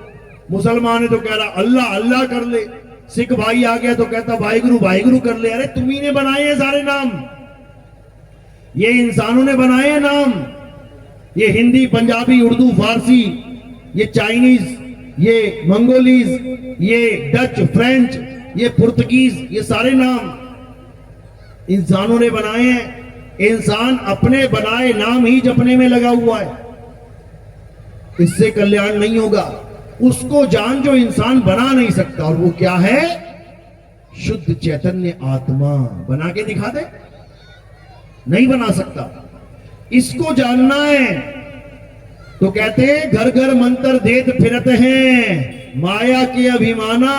मुसलमान है तो कह रहा अल्लाह अल्लाह कर ले, सिख भाई आ गया तो कहता वाहिगुरु वाहिगुरु कर ले। अरे तुम्ही ने बनाए हैं सारे नाम, ये इंसानों ने बनाए हैं नाम। ये हिंदी पंजाबी उर्दू फारसी, ये चाइनीज, ये मंगोलीज, ये डच फ्रेंच, ये पुर्तगीज, ये सारे नाम इंसानों ने बनाए हैं। इंसान अपने बनाए नाम ही जपने में लगा हुआ है, इससे कल्याण नहीं होगा। उसको जान जो इंसान बना नहीं सकता, और वो क्या है, शुद्ध चैतन्य आत्मा। बना के दिखा दे, नहीं बना सकता। इसको जानना है तो कहते हैं घर घर मंत्र देत फिरत हैं, माया के अभिमाना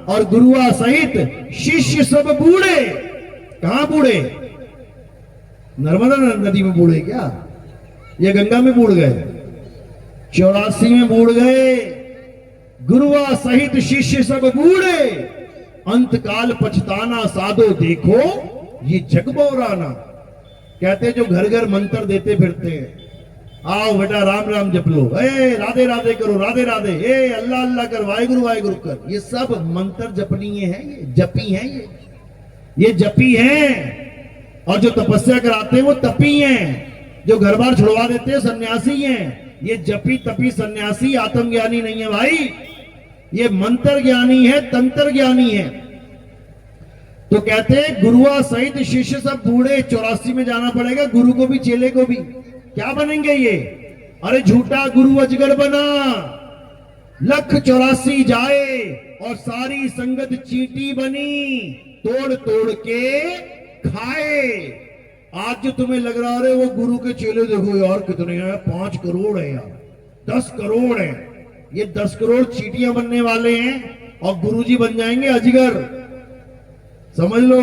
और गुरुआ सहित शिष्य सब बूढ़े। कहां बूढ़े, नर्मदा नदी में बूढ़े क्या, ये गंगा में बूढ़ गए, 84 में बूढ़ गए। गुरुआ सहित शिष्य सब बूढ़े, अंतकाल पछताना साधो देखो ये जग बौराना। कहते जो घर घर मंत्र देते फिरते हैं, आओ बेटा राम राम जप लो, ए राधे राधे करो, राधे राधे, ए अल्लाह अल्लाह कर, वाहिगुरु वाहिगुरु कर, ये सब मंत्र जपनीय है, ये जपी हैं, ये जपी हैं। और जो तपस्या कराते हैं वो तपी हैं, जो घर बार छुड़वा देते हैं सन्यासी हैं। ये जपी तपी सन्यासी आत्मज्ञानी नहीं है भाई, ये मंत्र ज्ञानी है, तंत्र ज्ञानी है। तो कहते हैं गुरुआ सहित शिष्य सब बूढ़े। 84 में जाना पड़ेगा, गुरु को भी चेले को भी। क्या बनेंगे ये, अरे झूठा गुरु अजगर बना, लख 84 जाए और सारी संगत चींटी बनी, तोड़ तोड़ के खाए। आज जो तुम्हें लग रहा है वो गुरु के चेले देखो यार कितने हैं, 5 करोड़ है यार, 10 करोड़ है। ये 10 करोड़ चींटियां बनने वाले हैं और गुरुजी बन जाएंगे अजगर। समझ लो,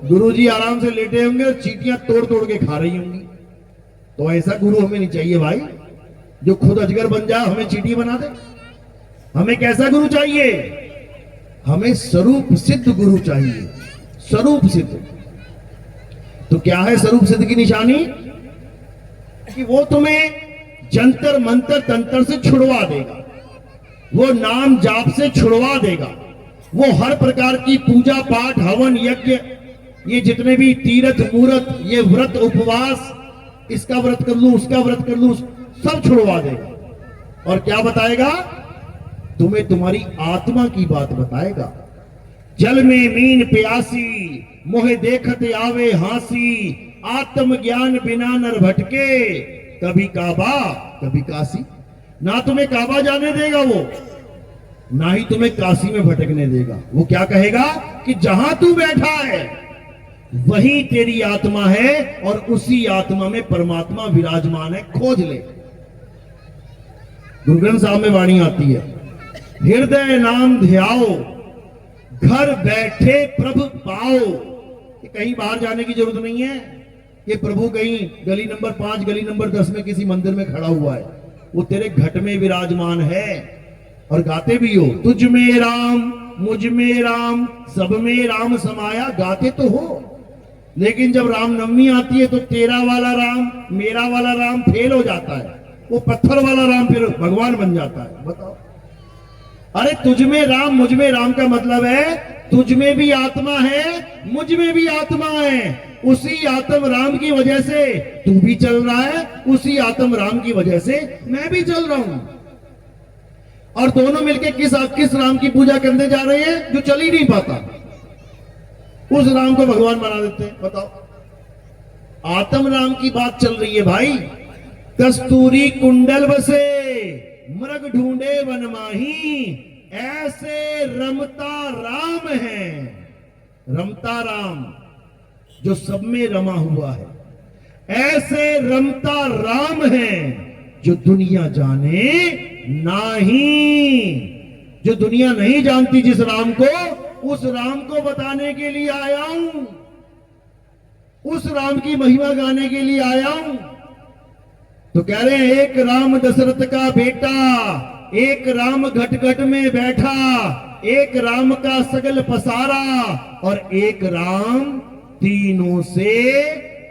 गुरुजी आराम से लेटे होंगे और चींटियां तोड़ तोड़ के खा रही होंगी। तो ऐसा गुरु हमें नहीं चाहिए भाई, जो खुद अजगर बन जाए हमें चींटी बना दे। हमें कैसा गुरु चाहिए, हमें स्वरूप सिद्ध गुरु चाहिए, स्वरूप सिद्ध। तो क्या है स्वरूप सिद्ध की निशानी, कि वो तुम्हें जंतर मंत्र तंत्र से छुड़वा देगा, वो नाम जाप से छुड़वा देगा, वो हर प्रकार की पूजा पाठ हवन यज्ञ, ये जितने भी तीर्थ मूर्त, ये व्रत उपवास, इसका व्रत कर लूं उसका व्रत कर लूं, सब छुड़वा देगा। और क्या बताएगा, तुम्हें तुम्हारी आत्मा की बात बताएगा। जल में मीन प्यासी, मोहे देखते आवे हासी, आत्म ज्ञान बिना नर भटके, कभी काबा कभी काशी। ना तुम्हें काबा जाने देगा वो, ना ही तुम्हें काशी में भटकने देगा। वो क्या कहेगा कि जहां तू बैठा है वही तेरी आत्मा है और उसी आत्मा में परमात्मा विराजमान है, खोज ले। गुरु ग्रंथ साहब में वाणी आती है, हृदय नाम ध्याओ, घर बैठे प्रभु पाओ, कि कहीं बाहर जाने की जरूरत नहीं है, कि प्रभु कहीं गली नंबर 5 गली नंबर 10 में किसी मंदिर में खड़ा हुआ है। वो तेरे घट में विराजमान है। और गाते भी हो, तुझ में राम मुझ में राम सब में राम समाया, गाते तो हो, लेकिन जब रामनवमी आती है तो तेरा वाला राम मेरा वाला राम फेल हो जाता है, वो पत्थर वाला राम फिर भगवान बन जाता है। बताओ, अरे तुझ में राम मुझ में राम का मतलब है तुझ में भी आत्मा है मुझ में भी आत्मा है, उसी आत्म राम की वजह से तू भी चल रहा है, उसी आत्म राम की वजह से मैं भी चल रहा हूं। और दोनों मिलकर किस राम की पूजा करने जा रहे हैं जो चल ही नहीं पाता, उस राम को भगवान बना देते हैं। बताओ, आत्म राम की बात चल रही है भाई। कस्तूरी कुंडल बसे मृग ढूंढे वन माही, ऐसे रमता राम है, रमता राम जो सब में रमा हुआ है, ऐसे रमता राम है जो दुनिया जाने नहीं, जो दुनिया नहीं जानती जिस राम को, उस राम को बताने के लिए आया हूं, उस राम की महिमा गाने के लिए आया हूं। तो कह रहे हैं एक राम दशरथ का बेटा, एक राम घट घट में बैठा, एक राम का सगल पसारा, और एक राम तीनों से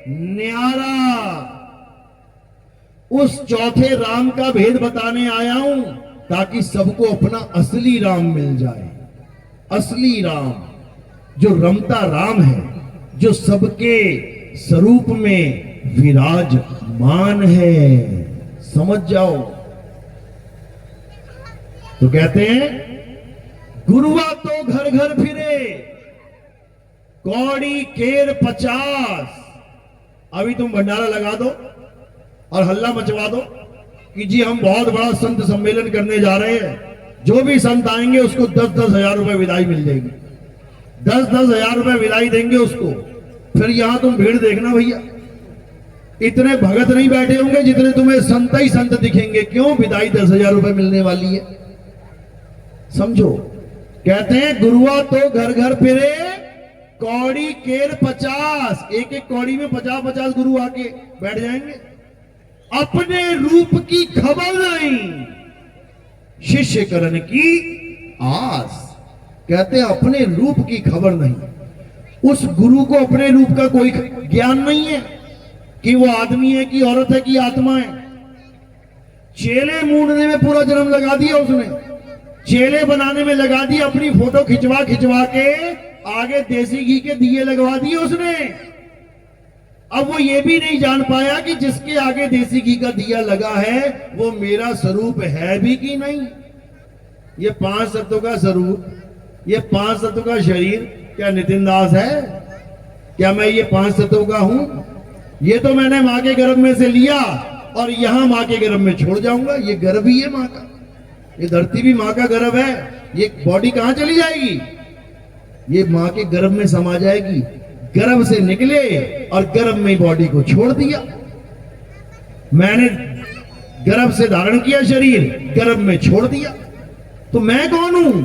न्यारा। उस चौथे राम का भेद बताने आया हूं ताकि सबको अपना असली राम मिल जाए। असली राम जो रमता राम है, जो सबके स्वरूप में विराजमान है। समझ जाओ। तो कहते हैं गुरुआ तो घर घर फिरे, कौड़ी केर 50। अभी तुम भंडारा लगा दो और हल्ला मचवा दो कि जी हम बहुत बड़ा संत सम्मेलन करने जा रहे हैं, जो भी संत आएंगे उसको 10-10 हजार रुपए विदाई मिल जाएगी, 10-10 हजार रुपए विदाई देंगे उसको। फिर यहां तुम भीड़ देखना भैया, इतने भगत नहीं बैठे होंगे जितने तुम्हें संत ही संत दिखेंगे। क्यों? विदाई 10 हजार रुपए मिलने वाली है। समझो, कहते हैं गुरुआ तो घर घर फिरे, कौड़ी केर 50। एक एक कौड़ी में 50-50 गुरु आके बैठ जाएंगे। अपने रूप की खबर नहीं, शिष्य करण की आस। कहते हैं अपने रूप की खबर नहीं। उस गुरु को अपने रूप का कोई ज्ञान नहीं है कि वो आदमी है कि औरत है कि आत्मा है। चेले मूंढने में पूरा जन्म लगा दिया उसने, चेले बनाने में लगा दिया, अपनी फोटो खिंचवा खिंचवा के आगे देसी घी के दिए लगवा दिए उसने। अब वो ये भी नहीं जान पाया कि जिसके आगे देसी घी का दिया लगा है वो मेरा स्वरूप है भी कि नहीं। ये 5 तत्वों का स्वरूप, ये 5 तत्वों का शरीर क्या नितिन दास है? क्या मैं ये 5 तत्वों का हूं? ये तो मैंने मां के गर्भ में से लिया और यहां मां के गर्भ में छोड़ जाऊंगा। ये गर्भ ही है मां का, ये धरती भी मां का गर्भ है। ये बॉडी कहां चली जाएगी? ये मां के गर्भ में समा जाएगी। गर्भ से निकले और गर्भ में बॉडी को छोड़ दिया। मैंने गर्भ से धारण किया शरीर, गर्भ में छोड़ दिया। तो मैं कौन हूं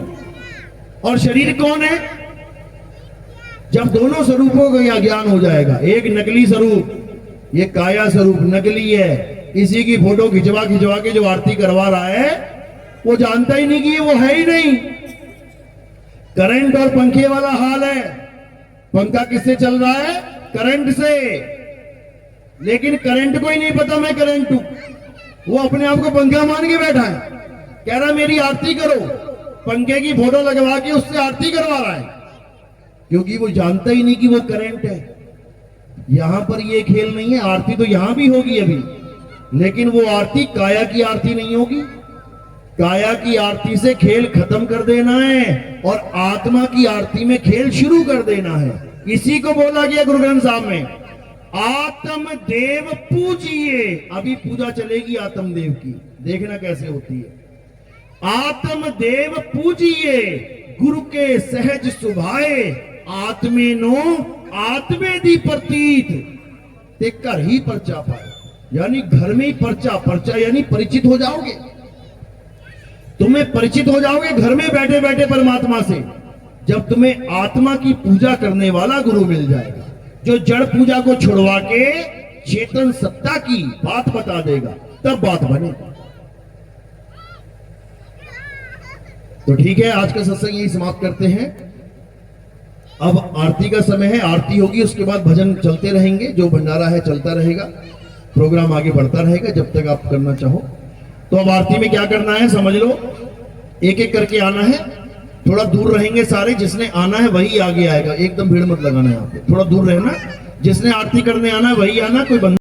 और शरीर कौन है? जब दोनों स्वरूपों का यह ज्ञान हो जाएगा, एक नकली स्वरूप, ये काया स्वरूप नकली है, इसी की फोटो खिंचवा खिंचवा के जो आरती करवा रहा है वो जानता ही नहीं कि वो है ही नहीं। करंट और पंखे वाला हाल है। पंखा किससे चल रहा है? करंट से। लेकिन करंट को ही नहीं पता मैं करंट हूं। वो अपने आप को पंखा मान के बैठा है, कह रहा मेरी आरती करो, पंखे की फोटो लगवा के उससे आरती करवा रहा है, क्योंकि वो जानता ही नहीं कि वो करंट है। यहां पर ये खेल नहीं है। आरती तो यहां भी होगी अभी, लेकिन वो आरती काया की आरती नहीं होगी। काया की आरती से खेल खत्म कर देना है और आत्मा की आरती में खेल शुरू कर देना है। इसी को बोला गया गुरु ग्रंथ साहब में, आत्म देव पूजिए। अभी पूजा चलेगी आत्म देव की, देखना कैसे होती है। आत्म देव पूजिए, गुरु के सहज सुभाए, आत्मे नो आत्मे दी प्रतीत, ते घर ही परचा पाए। यानी घर में ही परचा, परचा यानी परिचित हो जाओगे। तुम्हें परिचित हो जाओगे घर में बैठे बैठे परमात्मा से। जब तुम्हें आत्मा की पूजा करने वाला गुरु मिल जाएगा, जो जड़ पूजा को छुड़वा के चेतन सत्ता की बात बता देगा, तब बात बनेगी। तो ठीक है, आज का सत्संग यही समाप्त करते हैं। अब आरती का समय है, आरती होगी, उसके बाद भजन चलते रहेंगे, जो भंडारा है चलता रहेगा, प्रोग्राम आगे बढ़ता रहेगा जब तक आप करना चाहो। तो अब आरती में क्या करना है समझ लो, एक एक करके आना है, थोड़ा दूर रहेंगे सारे, जिसने आना है वही आगे आएगा, एकदम भीड़ मत लगाना है यहाँ पे, थोड़ा दूर रहना, जिसने आरती करने आना है वही आना, कोई